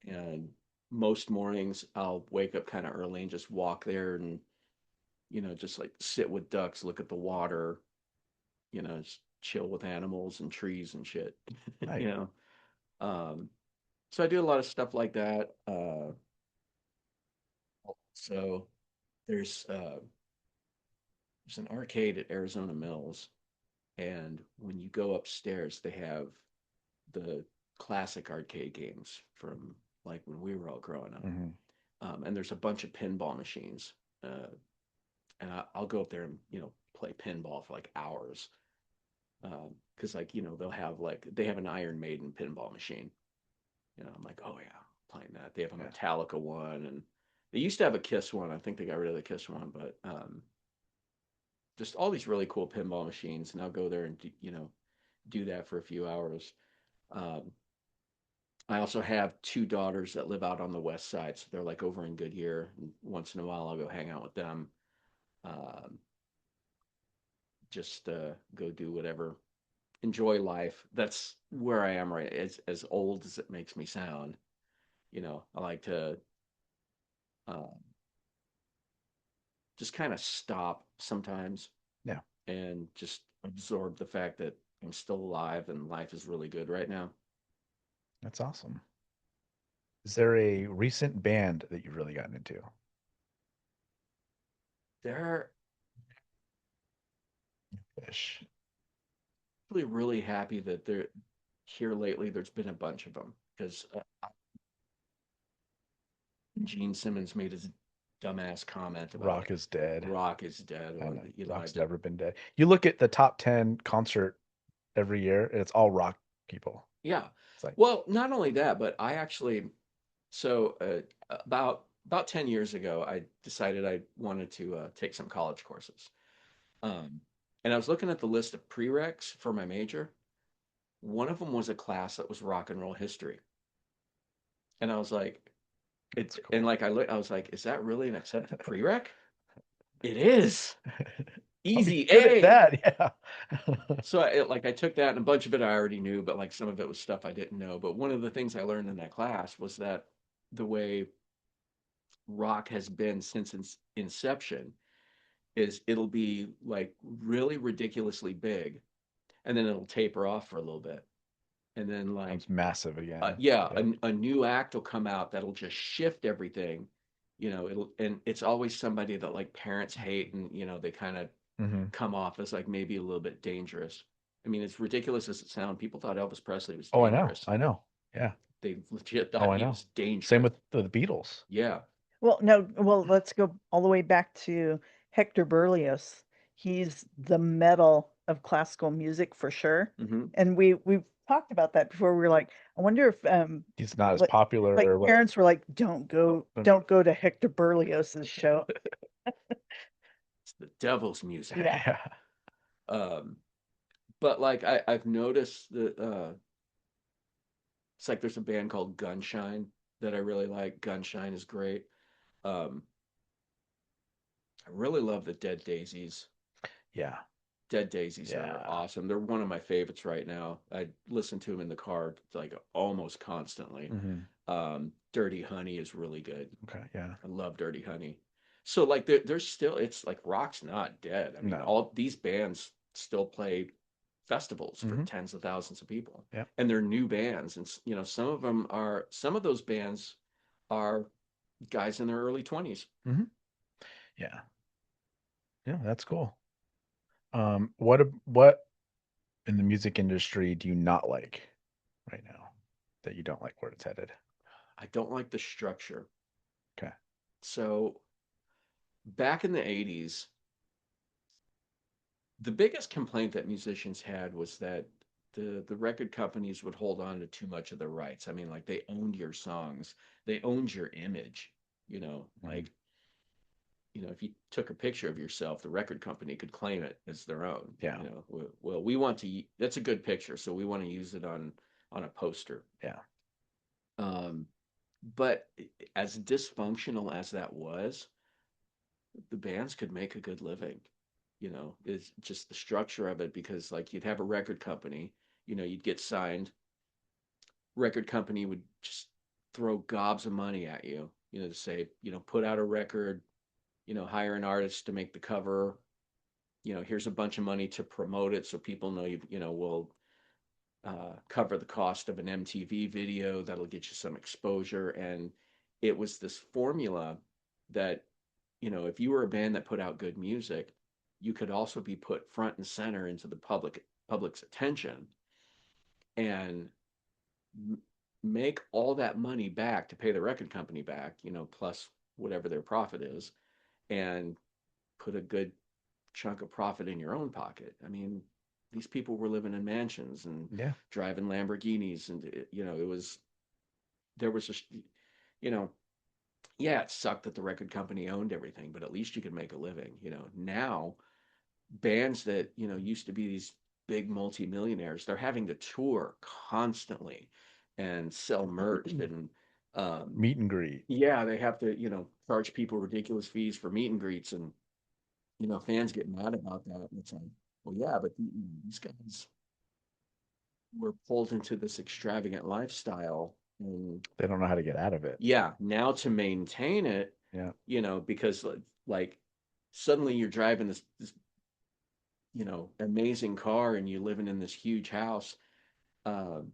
and most mornings I'll wake up kind of early and just walk there and just like sit with ducks, look at the water, just chill with animals and trees and shit. Nice. Um, so I do a lot of stuff like that. So there's an arcade at Arizona Mills, and when you go upstairs, they have the classic arcade games from like when we were all growing up. Hmm. And there's a bunch of pinball machines. And I'll go up there and play pinball for like hours. Because they have an Iron Maiden pinball machine. I'm like, oh yeah, playing that. They have a Metallica one, and they used to have a Kiss one. I think they got rid of the Kiss one, but just all these really cool pinball machines, and I'll go there and do that for a few hours. Um, I also have two daughters that live out on the west side, so they're like over in Goodyear. And once in a while, I'll go hang out with them. Um, just go do whatever, enjoy life. That's where I am right. As old as it makes me sound, I like to um, just kind of stop sometimes. Yeah. And just absorb the fact that I'm still alive and life is really good right now. That's awesome. Is there a recent band that you've really gotten into? They're Fish. really happy that they're here lately. There's been a bunch of them because Gene Simmons made his dumbass comment about Rock is dead. rock is dead. I Or, know. you know, Rock's never been dead. You look at the top 10 concert every year, and it's all rock people. yeah. It's like, Well, not only that, but I actually, so about 10 years ago, I decided I wanted to take some college courses. Um, and I was looking at the list of prereqs for my major. One of them was a class that was rock and roll history. And I was like, it's it, cool. and like I was like, is that really an accepted prereq? It is. Easy Good at A. that, yeah. So I took that, and a bunch of it I already knew, but like some of it was stuff I didn't know. But one of the things I learned in that class was that the way rock has been since its inception is it'll be like really ridiculously big, and then it'll taper off for a little bit, and then like It's massive again. yeah, Yep. a new act will come out that'll just shift everything. You know, and it's always somebody that like parents hate, and you know they kind of Mhm. come off as like maybe a little bit dangerous. I mean, as ridiculous as it sounds, people thought Elvis Presley was Oh, I know. dangerous. I know. Yeah. They legit Oh, thought I he know. was dangerous. Same with the Beatles. Yeah. Well, no, well, let's go all the way back to Hector Berlioz. He's the metal of classical music for sure. Hmm. And we've talked about that before. We were like, I wonder if He's not as like popular like or what. parents were like, don't go to Hector Berlioz's show. It's the devil's music. Yeah. Yeah. But like I've noticed that it's like there's a band called Gunshine that I really like. Gunshine is great. Um, I really love the Dead Daisies. Yeah. Dead Daisies Yeah. are awesome. They're one of my favorites right now. I listen to them in the car like almost constantly. Mhm. Dirty Honey is really good. Okay. Yeah. I love Dirty Honey. So like there's still, it's like rock's not dead. I mean, No. all these bands still play festivals for Mhm. tens of thousands of people. Yeah. And they're new bands, and you know some of those bands are guys in their early 20s. Yeah. Yeah. That's cool. What in the music industry do you not like right now that you don't like where it's headed? I don't like the structure. Okay. So back in the 80s, the biggest complaint that musicians had was that the record companies would hold on to too much of the rights. I mean, like they owned your songs, they owned your image, you know, like, you know, if you took a picture of yourself, the record company could claim it as their own. Yeah. You know, well, we want to, that's a good picture, so we want to use it on a poster. Yeah. But as dysfunctional as that was, the bands could make a good living. You know, it's just the structure of it, because like you'd have a record company, you know, you'd get signed, record company would just throw gobs of money at you, you know, to say, you know, put out a record, you know, hire an artist to make the cover, you know, here's a bunch of money to promote it so people know you know, will cover the cost of an MTV video that'll get you some exposure. And it was this formula that, you know, if you were a band that put out good music, you could also be put front and center into the public's attention, and make all that money back to pay the record company back, you know, plus whatever their profit is, and put a good chunk of profit in your own pocket. I mean, these people were living in mansions and Yeah. driving Lamborghinis, and you know, there was a, you know, yeah, it sucked that the record company owned everything, but at least you could make a living. You know, now bands that, you know, used to be these big multimillionaires, they're having to tour constantly and sell merch and Meet and greet. yeah, they have to, you know, charge people ridiculous fees for meet and greets, and you know, fans get mad about that. And it's like, well, yeah, but these guys were pulled into this extravagant lifestyle, and They don't know how to get out of it. yeah, now to maintain it, Yeah. you know, because like suddenly you're driving this you know, amazing car, and you're living in this huge house, um,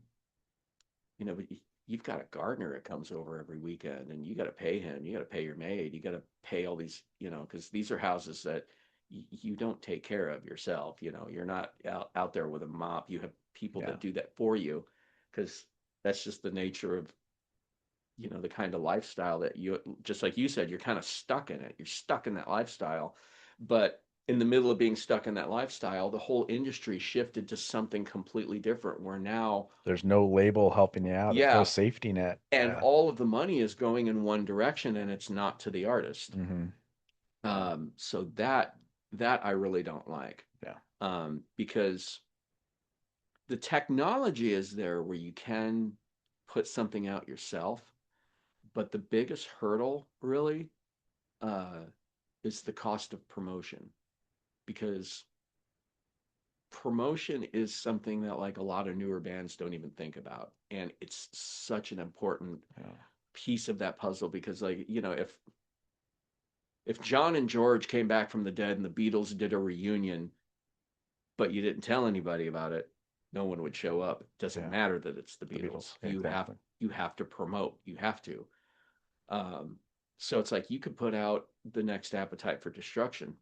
you know, but you've got a gardener that comes over every weekend, and you got to pay him, you got to pay your maid, you got to pay all these, you know, because these are houses that you don't take care of yourself. You know, you're not out there with a mop. You have people Yeah. that do that for you, because that's just the nature of the kind of lifestyle that you, just like you said, you're kind of stuck in it. You're stuck in that lifestyle. But in the middle of being stuck in that lifestyle, the whole industry shifted to something completely different where now, There's no label helping you out. There's no yeah, safety net. and Yeah. all of the money is going in one direction and it's not to the artist. Mm-hmm. So that I really don't like. Yeah. Because the technology is there where you can put something out yourself, but the biggest hurdle really uh, is the cost of promotion, because promotion is something that like a lot of newer bands don't even think about, and it's such an important Yeah. piece of that puzzle. Because like, if John and George came back from the dead and the Beatles did a reunion, but you didn't tell anybody about it, no one would show up. It doesn't Yeah. matter that it's the The Beatles. Beatles. Exactly. You have to promote. You have to. So it's like you could put out the next Appetite for Destruction,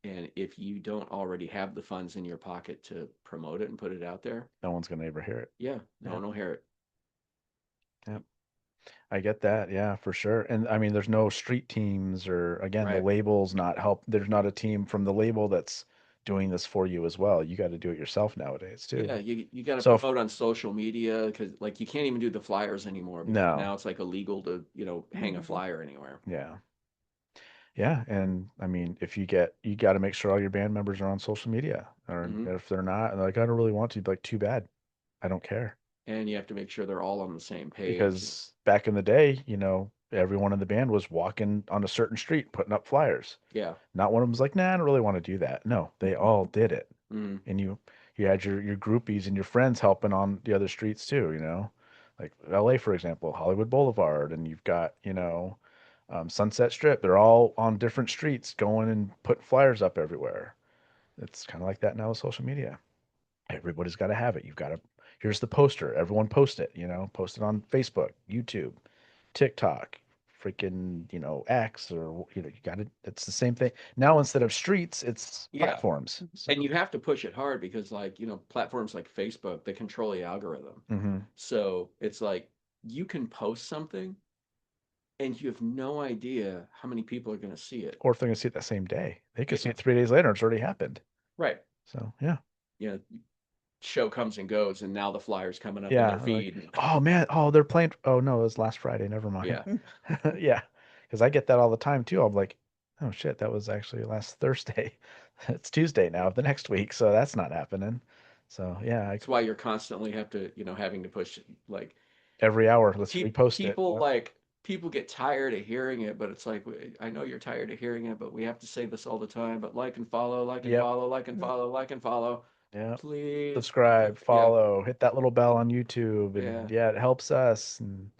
and if you don't already have the funds in your pocket to promote it and put it out there, No one's gonna ever hear it. yeah, no Yeah. one will hear it. Yep. I get that. Yeah, for sure. And I mean, there's no street teams, or again, the Right. label's not help. There's not a team from the label that's doing this for you as well. You got to do it yourself nowadays too. Yeah, you got to So promote on social media, because like you can't even do the flyers anymore, because no, now it's like illegal to hang a flyer anywhere. yeah, yeah. And I mean, if you got to make sure all your band members are on social media, or Hmm. if they're not, and like, I don't really want to, like, too bad. I don't care. And you have to make sure they're all on the same page. Because back in the day, everyone in the band was walking on a certain street, putting up flyers. Yeah. Not one of them was like, nah, I don't really want to do that. No, they all did it. Mm. And you had your groupies and your friends helping on the other streets too. Like LA, for example, Hollywood Boulevard, and you've got, Sunset Strip. They're all on different streets going and putting flyers up everywhere. It's kind of like that now with social media. Everybody's got to have it. Here's the poster. Everyone post it, post it on Facebook, YouTube, TikTok, freaking, X, or, you got it. It's the same thing. Now, instead of streets, it's Yeah. platforms. So, And you have to push it hard, because like, platforms like Facebook, they control the algorithm. hmm So it's like you can post something and you have no idea how many people are going to see it. Or if they're going to see it that same day, they could see Yeah. it 3 days later. It's already happened. Right. So, yeah. You know, show comes and goes, and now the flyer's coming up in Yeah. their Like, feed. oh, man. Oh, they're playing. Oh, no, it was last Friday. Never mind. Yeah. Yeah. Because I get that all the time too. I'm like, oh, shit, that was actually last Thursday. It's Tuesday now, the next week. So that's not happening. So, yeah, That's why you're constantly having to push, like, every hour, let's repost it. people Yep. like people get tired of hearing it, but it's like, I know you're tired of hearing it, but we have to say this all the time. But like and follow, like and Yep. follow, like and follow, like and follow. Yeah. Please Subscribe, Yeah. follow, hit that little bell on YouTube. And Yeah. it helps us. And,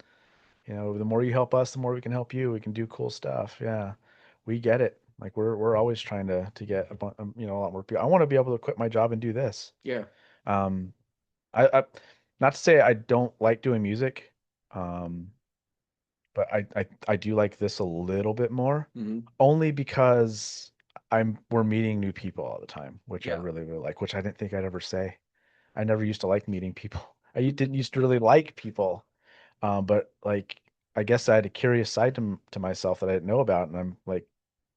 the more you help us, the more we can help you. We can do cool stuff. Yeah. We get it. Like, we're always trying to get a lot more people. I want to be able to quit my job and do this. Yeah. Um, I not to say I don't like doing music, um, but I do like this a little bit more, Hmm. only because we're meeting new people all the time, which I Yeah. really, really like, which I didn't think I'd ever say. I never used to like meeting people. Didn't used to really like people, but like, I guess I had a curious side to myself that I didn't know about, and I'm like,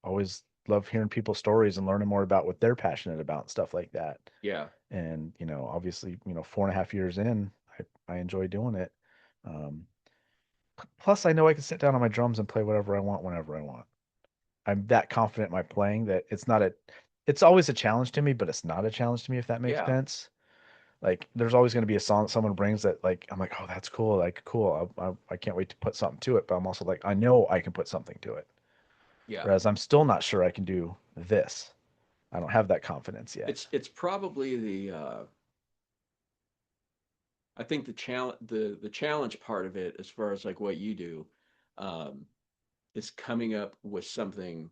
always love hearing people's stories and learning more about what they're passionate about and stuff like that. Yeah. And obviously, 4.5 years in, I enjoy doing it. Um, Plus, I know I can sit down on my drums and play whatever I want whenever I want. I'm that confident in my playing that it's always a challenge to me, but it's not a challenge to me, if that makes Yeah. sense. Like, there's always going to be a song that someone brings that, like, I'm like, oh, that's cool. Like, cool. I can't wait to put something to it. But I'm also like, I know I can put something to it. Yeah. Whereas I'm still not sure I can do this. I don't have that confidence yet. It's probably I think the challenge part of it, as far as like what you do, um, is coming up with something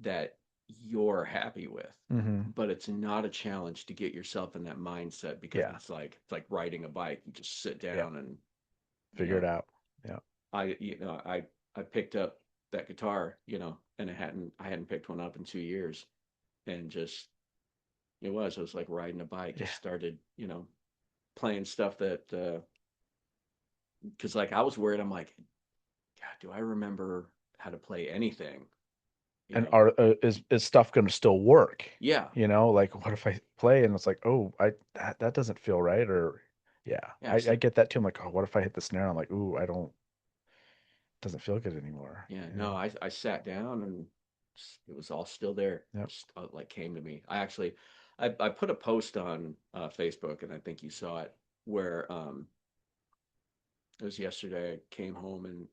that you're happy with. hmm But it's not a challenge to get yourself in that mindset, because Yeah. it's like riding a bike. You just sit Yeah. down and Figure it out. Yeah. I picked up that guitar, and I hadn't picked one up in 2 years, and just it was like riding a bike. Yeah. Just started, playing stuff that because like I was worried. I'm like, God, do I remember how to play anything? You And know? are is stuff going to still work? Yeah. You know, like what if I play and it's like, oh, that doesn't feel right, or yeah, Yeah. I get that too. I'm like, oh, what if I hit the snare? I'm like, ooh, I don't, doesn't feel good anymore. Yeah. No, I sat down and it was all still there. Yep. Just like came to me. I put a post on Facebook, and I think you saw it, where it was yesterday. I came home and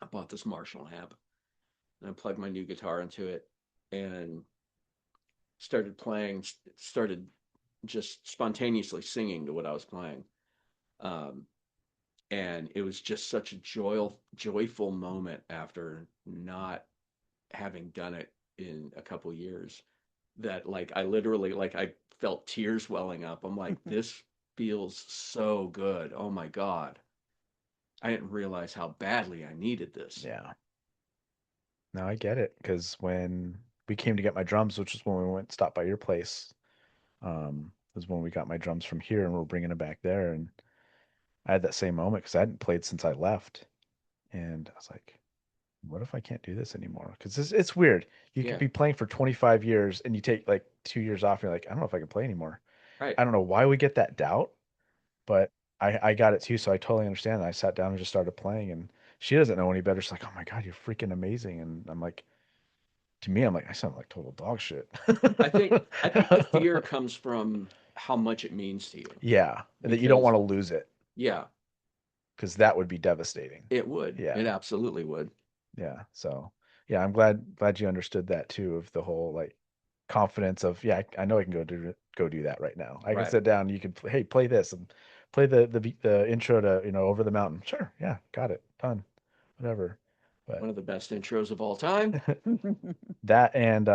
I bought this Marshall amp, and I plugged my new guitar into it and started playing. Started just spontaneously singing to what I was playing. Um, and it was just such a joyful moment after not having done it in a couple years, that like I literally, like, I felt tears welling up. I'm like, this feels so good. Oh my God. I didn't realize how badly I needed this. Yeah. No, I get it. Because when we came to get my drums, which is when we went stopped by your place, was when we got my drums from here and we're bringing it back there. And I had that same moment because I hadn't played since I left. And I was like, what if I can't do this anymore? Because it's weird. You could Yeah. be playing for 25 years and you take like 2 years off. And you're like, I don't know if I can play anymore. Right. I don't know why we get that doubt, but I got it too. So I totally understand. I sat down and just started playing, and she doesn't know any better. She's like, oh my God, you're freaking amazing. And I'm like, to me, I'm like, I sound like total dog shit. I think the fear comes from how much it means to you. Yeah. That you don't Because want to lose it, yeah, because that would be devastating. it would. Yeah. It absolutely would. Yeah. So yeah, I'm glad you understood that too, of the whole like confidence of, yeah, I know I can go do that right now. I can Right. sit down, you can hey, play this and play the intro to, Over the Mountain. Sure. Yeah, got it. Done. Whatever. But One of the best intros of all time. that and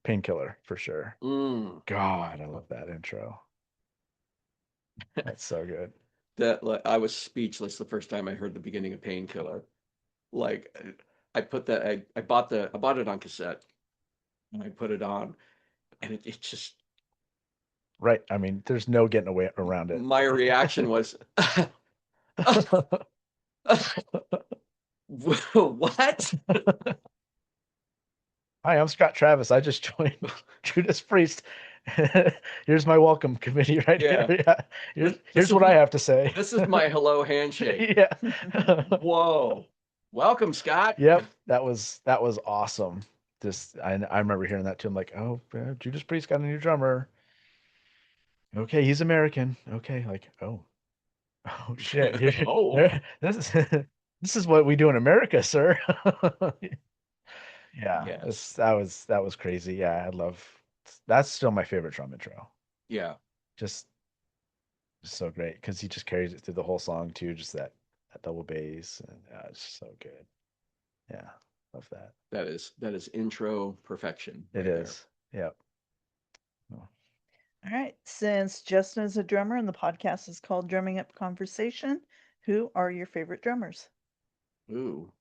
Painkiller for sure. Mm. God, I love that intro. That's so good. That, like, I was speechless the first time I heard the beginning of Painkiller. Like, I put that I bought it on cassette, and I put it on, and it just, Right. I mean, there's no getting away around it. my reaction was what? Hi, I'm Scott Travis. I just joined Judas Priest. Here's my welcome committee right Yeah. here. Yeah. This Here's is what I have to say. This is my hello handshake. Yeah. Whoa. Welcome, Scott. Yep. That was awesome. Just I remember hearing that too. I'm like, oh, Judas Priest got a new drummer. Okay, he's American. Okay, like, oh shit. Oh. This is what we do in America, sir. Yeah, Yes. that was crazy. Yeah, that's still my favorite drum intro. Yeah. Just so great because he just carries it through the whole song too. Just that double bass, and it's so good. Yeah, love that. That is intro perfection. It right there. is. Yep. All right. Since Justin is a drummer and the podcast is called Drumming Up Conversation, who are your favorite drummers? Ooh.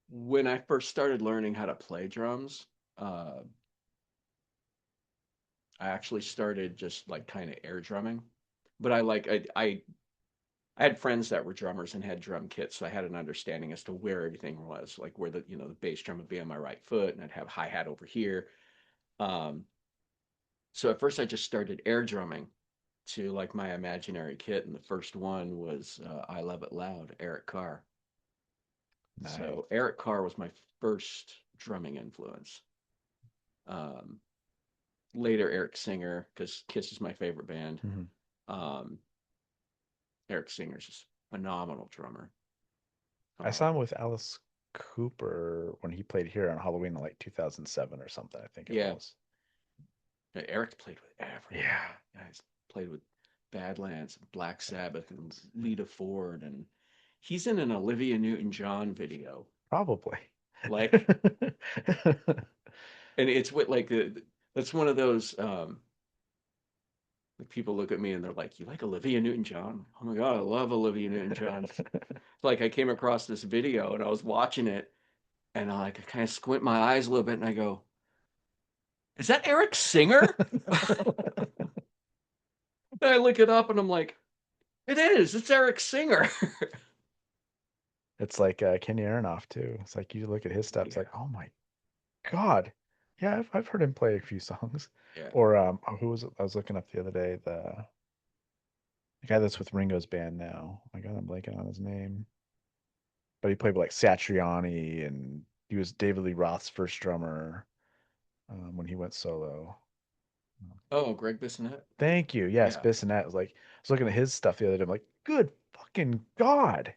When I first started learning how to play drums, I actually started just like kind of air drumming. But I had friends that were drummers and had drum kits, so I had an understanding as to where everything was, like where the bass drum would be on my right foot, and I'd have hi-hat over here. So at first I just started air drumming to like my imaginary kit, and the first one was I Love It Loud, Eric Carr. Nice. So Eric Carr was my first drumming influence. Later Eric Singer, because Kiss is my favorite band. Mhm. Eric Singer's just a phenomenal drummer. I saw him with Alice Cooper when he played here on Halloween in like 2007 or something, I think it Yeah. was. Eric played with everyone. Yeah. He's played with Badlands, Black Sabbath, and Lita Ford, and he's in an Olivia Newton-John video. Probably. Like, and it's with like that's one of those like people look at me and they're like, "You like Olivia Newton-John?" Oh my God, I love Olivia Newton-John. Like, I came across this video and I was watching it, and I kind of squint my eyes a little bit and I go, "Is that Eric Singer?" And I look it up and I'm like, It is. It's Eric Singer. It's like Kenny Aronoff too. It's like you look at his stuff, it's Yeah. like, oh my God. Yeah, I've heard him play a few songs. Yeah. Or who was it? I was looking up the other day, the guy that's with Ringo's band now. Oh my God, I'm blanking on his name. But he played with like Satriani, and he was David Lee Roth's first drummer when he went solo. Oh, Greg Bissonette. Thank you. Yes, Yeah. Bissonette was like, I was looking at his stuff the other day. I'm like, good fucking God.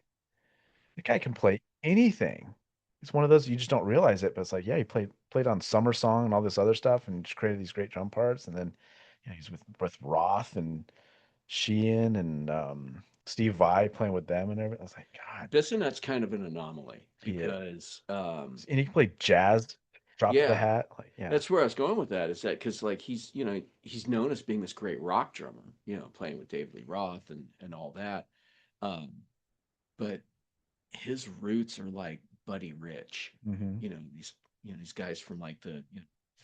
The guy can play anything. It's one of those you just don't realize it, but it's like, yeah, he played on Summer Song and all this other stuff, and just created these great drum parts. And then, he's with Roth and Sheehan and Steve Vai playing with them and everything. I was like, God, Bissonette's kind of an anomaly he is. because, And he can play jazz, drop of the yeah, hat. Like, yeah, that's where I was going with that. Is that because like he's known as being this great rock drummer, playing with David Lee Roth and all that, um, but his roots are like Buddy Rich, hmm these guys from like the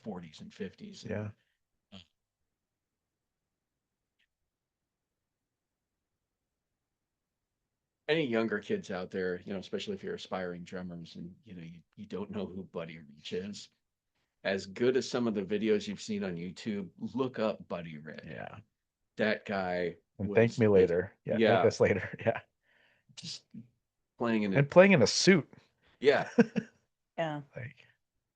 40s and 50s, and yeah, uh, any younger kids out there, especially if you're aspiring drummers and you don't know who Buddy Rich is. As good as some of the videos you've seen on YouTube, look up Buddy Rich. yeah. That guy And thank was me later. Yeah, thank yeah, us later. Yeah, just playing in it. and playing in a suit. Yeah, Yeah. Like,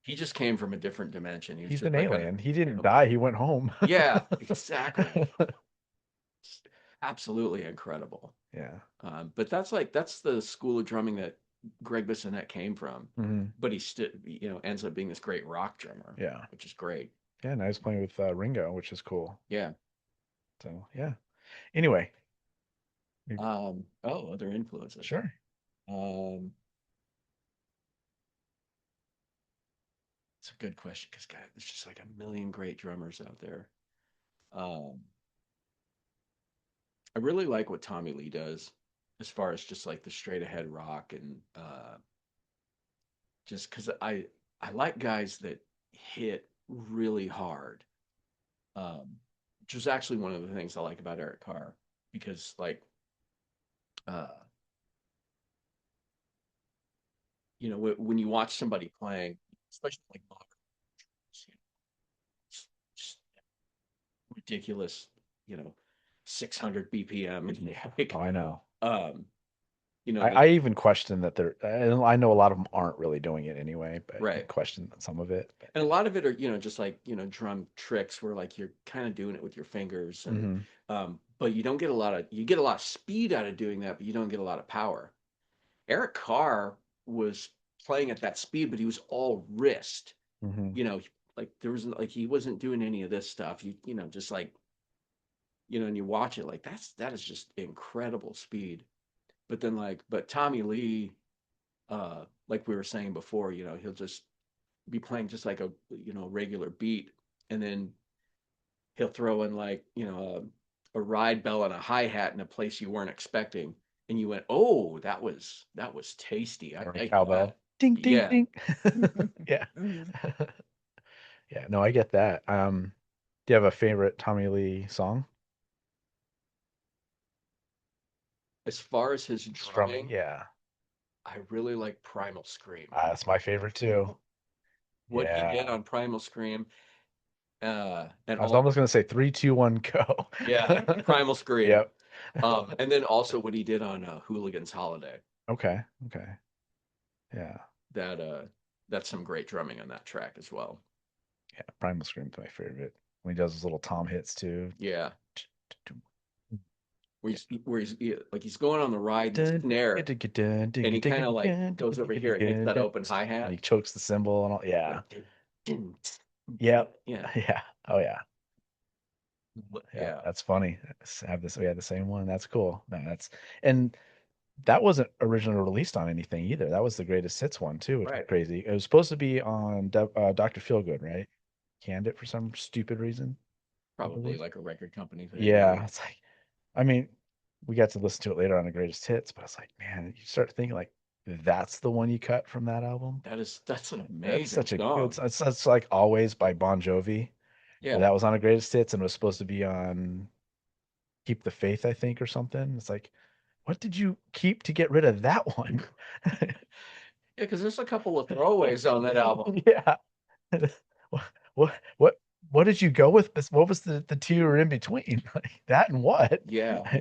he just came from a different dimension. He was he's just an like alien. He didn't die. He went home. yeah, exactly. Absolutely incredible. Yeah. But that's the school of drumming that Greg Bissonette came from. hmm But he still, ends up being this great rock drummer. Yeah. Which is great. Yeah. And I was playing with Ringo, which is cool. Yeah. So yeah. Anyway, maybe- Other influences. sure. Um, it's a good question because God, there's just like a million great drummers out there. Um, I really like what Tommy Lee does as far as just like the straight ahead rock and just because I like guys that hit really hard, which was actually one of the things I like about Eric Carr because like uh, when you watch somebody playing, especially like modern, just ridiculous, 600 BPM and like, Oh, I know. um, I even question that and I know a lot of them aren't really doing it anyway, but I right. question some of it. And a lot of it are, just like, drum tricks where like you're kind of doing it with your fingers and but you get a lot of speed out of doing that, but you don't get a lot of power. Eric Carr was playing at that speed, but he was all wrist. hmm Like there was like he wasn't doing any of this stuff. Just like and you watch it like that is just incredible speed. But then but Tommy Lee, like we were saying before, he'll just be playing just like a regular beat, and then he'll throw in like a ride bell and a hi-hat in a place you weren't expecting, and you went, oh, that was tasty. I Or a like cowbell. that. Ding ding Yeah. ding. Yeah. Mhm. Yeah, no, I get that. Do you have a favorite Tommy Lee song? As far as his Strumming, drumming, yeah. I really like Primal Scream. That's my favorite too. What he did Yeah. on Primal Scream, and I was all almost gonna say 3, 2, 1, go. yeah, Primal Scream. Yep. And then also what he did on Hooligan's Holiday. Okay. Okay. Yeah. That's some great drumming on that track as well. Yeah. Primal Scream's my favorite. When he does his little tom hits too. Yeah, he's going on the ride in the snare, and he kind of like goes over here and hits that open hi And he hat. chokes the cymbal and all. Yeah. Yep. Yep. Yeah. Yeah. Oh yeah. Yeah. Yeah. That's funny. We had the same one. That's cool. No, and that wasn't originally released on anything either. That was the greatest hits one too, which was Right. crazy. It was supposed to be on Dr. Feelgood, right? Canned it for some stupid reason. Probably believe. like a record company thing. Yeah, it's like, I mean, we got to listen to it later on the greatest hits, but it's like, man, you start thinking like that's the one you cut from that album. That's an That's amazing such a song. it's like Always by Bon Jovi. Yeah. That was on a greatest hits and was supposed to be on Keep the Faith, I think, or something. It's like, what did you keep to get rid of that one? Yeah, because there's a couple of throwaways on that album. Yeah. What what what did you go with? What was the two in between? Like that and what? Yeah.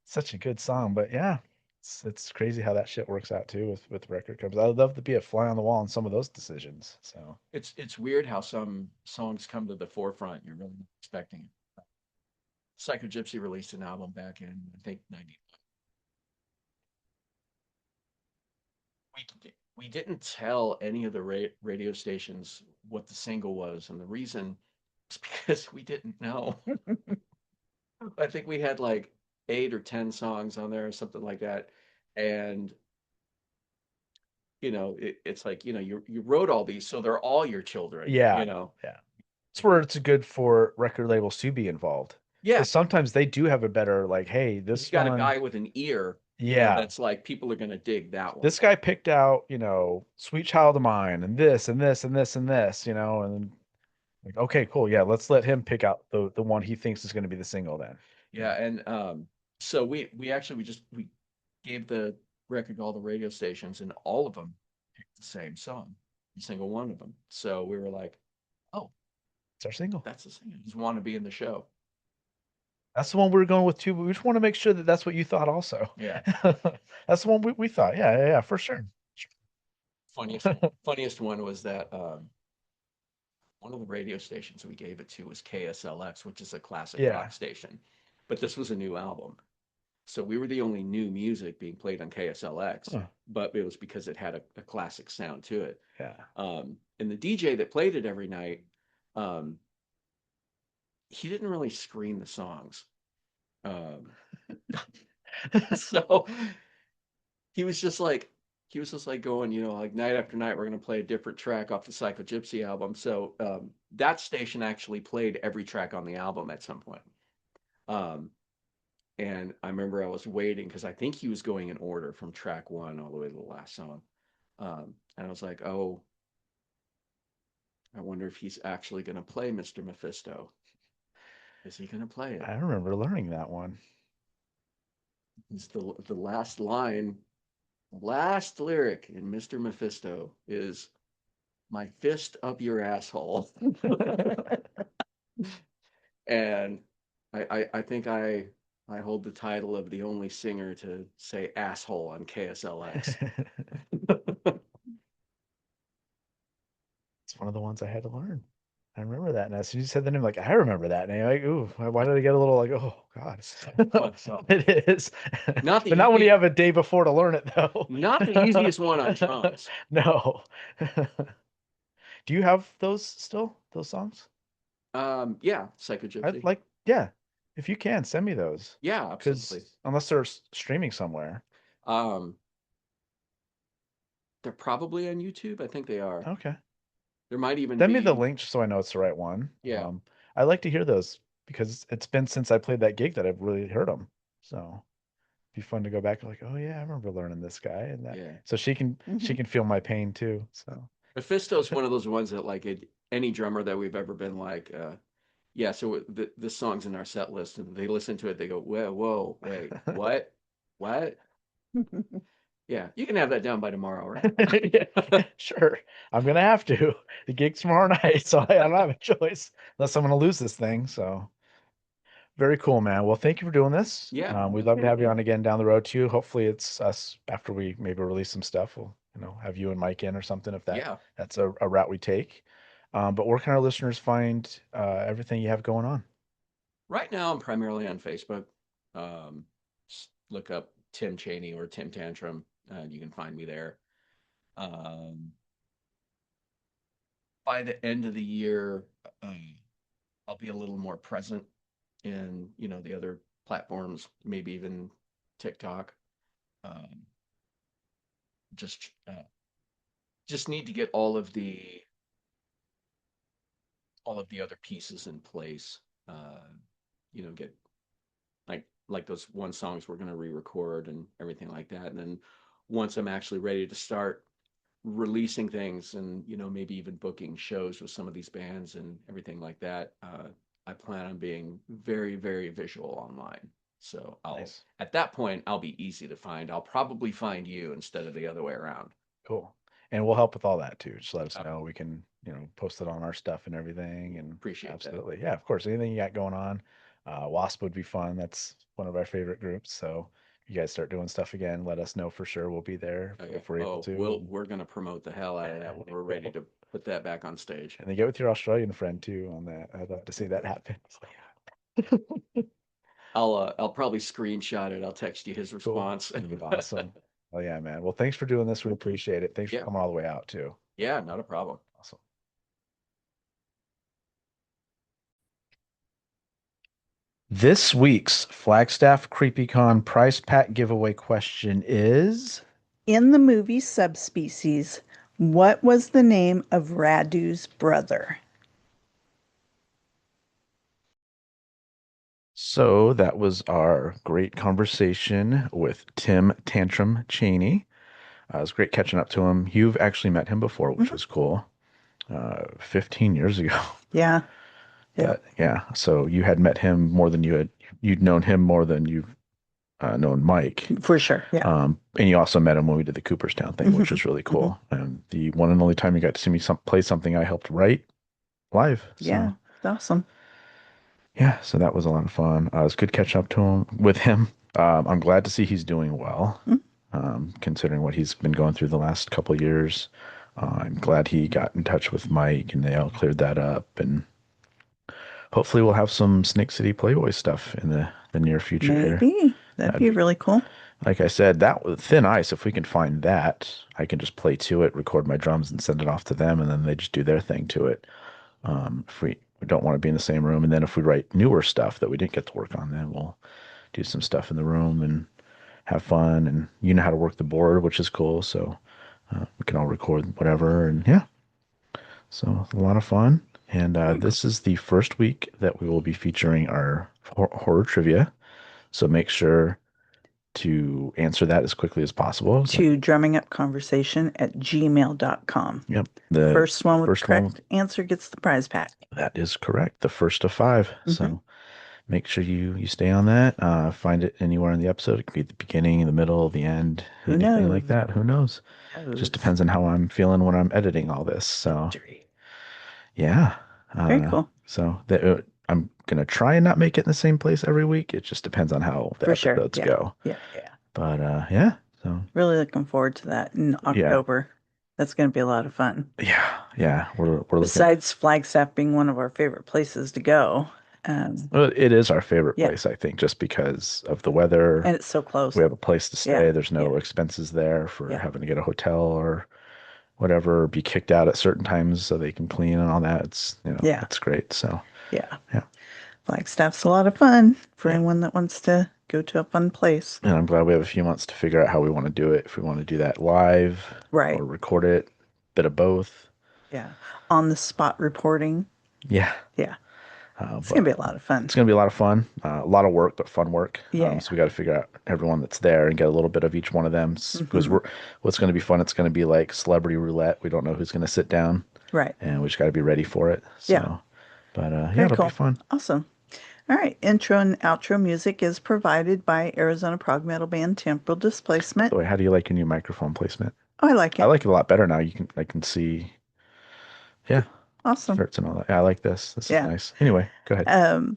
Such a good song, but yeah, it's crazy how that shit works out too with record companies. I'd love to be a fly on the wall on some of those decisions. So It's weird how some songs come to the forefront. You're really not expecting it. Psycho Gypsy released an album back in, I think, 90. We didn't tell any of the radio stations what the single was, and the reason is because we didn't know. I think we had like 8 or 10 songs on there or something like that, and it's like you wrote all these, so they're all your children. yeah, yeah, that's where it's good for record labels to be involved Yeah, because sometimes they do have a better like, hey, you this got a one, guy with an ear. yeah, That's like people are gonna dig that one. this guy picked out, Sweet Child of Mine and this and this and this and this, and like, okay, cool, yeah, let's let him pick out the one he thinks is going to be the single then. Yeah, and so we gave the record to all the radio stations, and all of them picked the same song, every single one of them. So we were like, "Oh, It's our single. that's the single. Just want to be in the show." That's the one we were going with too, but we just want to make sure that that's what you thought also. Yeah. That's the one we thought. Yeah, yeah, yeah, for sure. Funniest one was that one of the radio stations we gave it to was KSLX, which is a classic Yeah. rock station, but this was a new album. So we were the only new music being played on KSLX, Huh. but it was because it had a classic sound to it. Yeah. And the DJ that played it every night, he didn't really screen the songs. So he was just like going, like night after night, we're going to play a different track off the Psycho Gypsy album. So that station actually played every track on the album at some point. And I remember I was waiting because I think he was going in order from track 1 all the way to the last song. And I was like, oh, I wonder if he's actually going to play Mr. Mephisto. Is he going to play it? I remember learning that one. It's the last line, last lyric in Mr. Mephisto is "My fist up your asshole," and I think I hold the title of the only singer to say asshole on KSLX. It's one of the ones I had to learn. I remember that. And as soon as you said the name, like, I remember that name. Like, ooh, why did I get a little like, oh God. Fun song. It is. Not the But not when you easy- have a day before to learn it though. Not the easiest one on drums. No. Do you have those still, those songs? Yeah, Psycho Gypsy. I'd like, yeah. If you can, send me those. Yeah, Because absolutely. unless they're streaming somewhere. They're probably on YouTube. I think they are. Okay. There might even Send be. me the link just so I know it's the right one. Yeah. I like to hear those because it's been since I played that gig that I've really heard them. So it'd be fun to go back and like, oh yeah, I remember learning this guy and that. Yeah. So she can feel my pain too. So Mephisto's one of those ones that like any drummer that we've ever been like, yeah, so this song's in our set list, and they listen to it, they go, whoa, wait, what? What? Yeah, you can have that down by tomorrow, right? yeah, sure. I'm gonna have to. The gig's tomorrow night, so I don't have a choice unless I'm gonna lose this thing. So very cool, man. Well, thank you for doing this. Yeah. We'd love to have you on again down the road too. Hopefully it's us after we maybe release some stuff. We'll, have you and Mike in or something if Yeah. that's a route we take. But where can our listeners find everything you have going on? Right now, I'm primarily on Facebook. Just look up Tim Cheney or Tim Tantrum. You can find me there. By the end of the year, I'll be a little more present in, the other platforms, maybe even TikTok. Just need to get all of the other pieces in place. Get like those one songs we're going to re-record and everything like that. And then once I'm actually ready to start releasing things and, maybe even booking shows with some of these bands and everything like that, I plan on being very, very visual online. So Nice. at that point, I'll be easy to find. I'll probably find you instead of the other way around. Cool. And we'll help with all that too. Just let us Uh, know. We can, post it on our stuff and everything. And Appreciate that. absolutely. Yeah, of course. Anything you got going on. Wasp would be fun. That's one of our favorite groups. So if you guys start doing stuff again, let us know for sure. We'll be there Okay. if we're able to. We're gonna promote the hell out of that when we're ready to put that back on stage. And then get with your Australian friend too on that. I'd love to see that happen. I'll probably screenshot it. I'll text you his Cool. response. That'd be awesome. Oh yeah, man. Well, thanks for doing this. We appreciate it. Thanks Yeah. for coming all the way out too. Yeah, not a problem. Awesome. This week's Flagstaff CreepyCon prize pack giveaway question is In the movie Subspecies, what was the name of Radu's brother? so that was our great conversation with Tim Tantrum Cheney. It was great catching up to him. You've actually met him before, which was cool. 15 years ago. Yeah. Yeah. Yeah. So you had met him more than you'd known him more than you've known Mike. For sure. Yeah. And you also met him when we did the Cooperstown thing, which was really cool. And the one and only time you got to see me play something I helped write live. So, Yeah. It's awesome. yeah. So that was a lot of fun. It was good catching up with him. I'm glad to see he's doing well, considering what he's been going through the last couple of years. I'm glad he got in touch with Mike and they all cleared that up. And hopefully we'll have some Snake City Playboys stuff in the near future here. Maybe. That'd be really cool. Like I said, that was Thin Ice. If we can find that, I can just play to it, record my drums, and send it off to them, and then they just do their thing to it. If we don't want to be in the same room, and then if we write newer stuff that we didn't get to work on, then we'll do some stuff in the room and have fun. And you know how to work the board, which is cool. So we can all record whatever, and yeah. So a lot of fun. And this is the first week that we will be featuring our horror trivia. So make sure to answer that as quickly as possible. To drummingupconversation@gmail.com. Yep. First one with the first one- correct answer gets the prize pack. That is correct. The first of 5. So make sure you stay on that. Find it anywhere in the episode. It could be at the beginning, the middle, the end, Who anything knows? like that. Who knows? Just depends on how I'm feeling when I'm editing all this. So yeah. Very cool. So I'm gonna try and not make it in the same place every week. It just depends on how the For sure. episodes Yeah. go. Yeah. Yeah. But yeah. So Really looking forward to that in October. That's going to be a lot of fun. yeah. We're looking. Besides Flagstaff being one of our favorite places to go. Well, it is our favorite Yeah. place, I think, just because of the weather. And it's so close. We have a place to stay. Yeah. There's no expenses there for Yeah. having to get a hotel or whatever, be kicked out at certain times so they can clean and all that. It's Yeah. it's great. So Yeah. Yeah. Flagstaff's a lot of fun for anyone that wants to go to a fun place. and I'm glad we have a few months to figure out how we want to do it. If we want to do that live Right. or record it, bit of both. Yeah. On the spot reporting. Yeah. Yeah. It's It's going to be a lot of fun. It's going to be a lot of fun. A lot of work, but fun work. Yeah. So we got to figure out everyone that's there and get a little bit of each one of them. Because what's going to be fun, it's going to be like celebrity roulette. We don't know who's going to sit down. Right. And we just got to be ready for it. So, Yeah. But yeah, Very it'll cool. be fun. Awesome. All right. Intro and outro music is provided by Arizona prog metal band Temporal Displacement. By the way, how do you like your new microphone placement? Oh, I like it. I like it a lot better now. I can see. Yeah. Awesome. Hurts and all that. Yeah, I like this. This Yeah. is nice. Anyway, go ahead.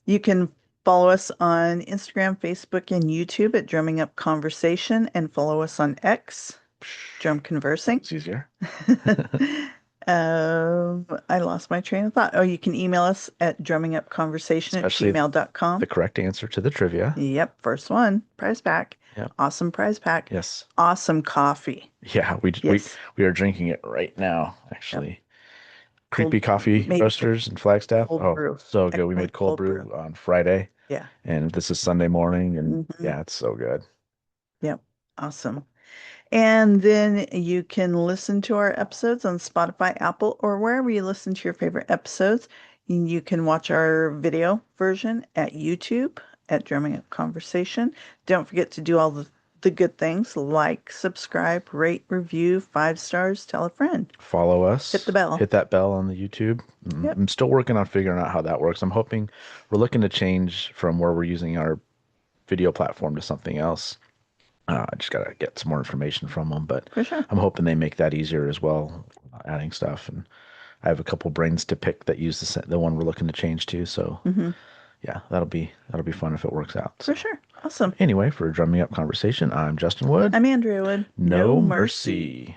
You can follow us on Instagram, Facebook, and YouTube at Drumming Up Conversation, and follow us on X, Drum Conversing. It's easier. I lost my train of thought. Oh, you can email us at Especially drummingupconversation@gmail.com. The correct answer to the trivia. Yep, first one, prize pack. Yep. Awesome prize pack. Yes. Awesome coffee. Yeah, Yes. we are drinking it right now, actually. Creepy Cold- coffee made roasters in Flagstaff. cold Oh, brew. so good. We Excellent made cold cold brew brew. on Friday, Yeah. and this is Sunday morning, and Mhm. yeah, it's so good. Yep. Awesome. And then you can listen to our episodes on Spotify, Apple, or wherever you listen to your favorite episodes. You can watch our video version at YouTube at Drumming Up Conversation. Don't forget to do all the good things, like, subscribe, rate, review, 5 stars, tell a friend. Follow us. Hit the bell. Hit that bell on the YouTube. Yep. I'm still working on figuring out how that works. We're looking to change from where we're using our video platform to something else. I just got to get some more information from them, but For sure. I'm hoping they make that easier as well, adding stuff. And I have a couple brains to pick that use the one we're looking to change to. So yeah, that'll be fun if it works out. For sure. Awesome. Anyway, for a Drumming Up Conversation, I'm Justin Wood. I'm Andrea Wood. No mercy.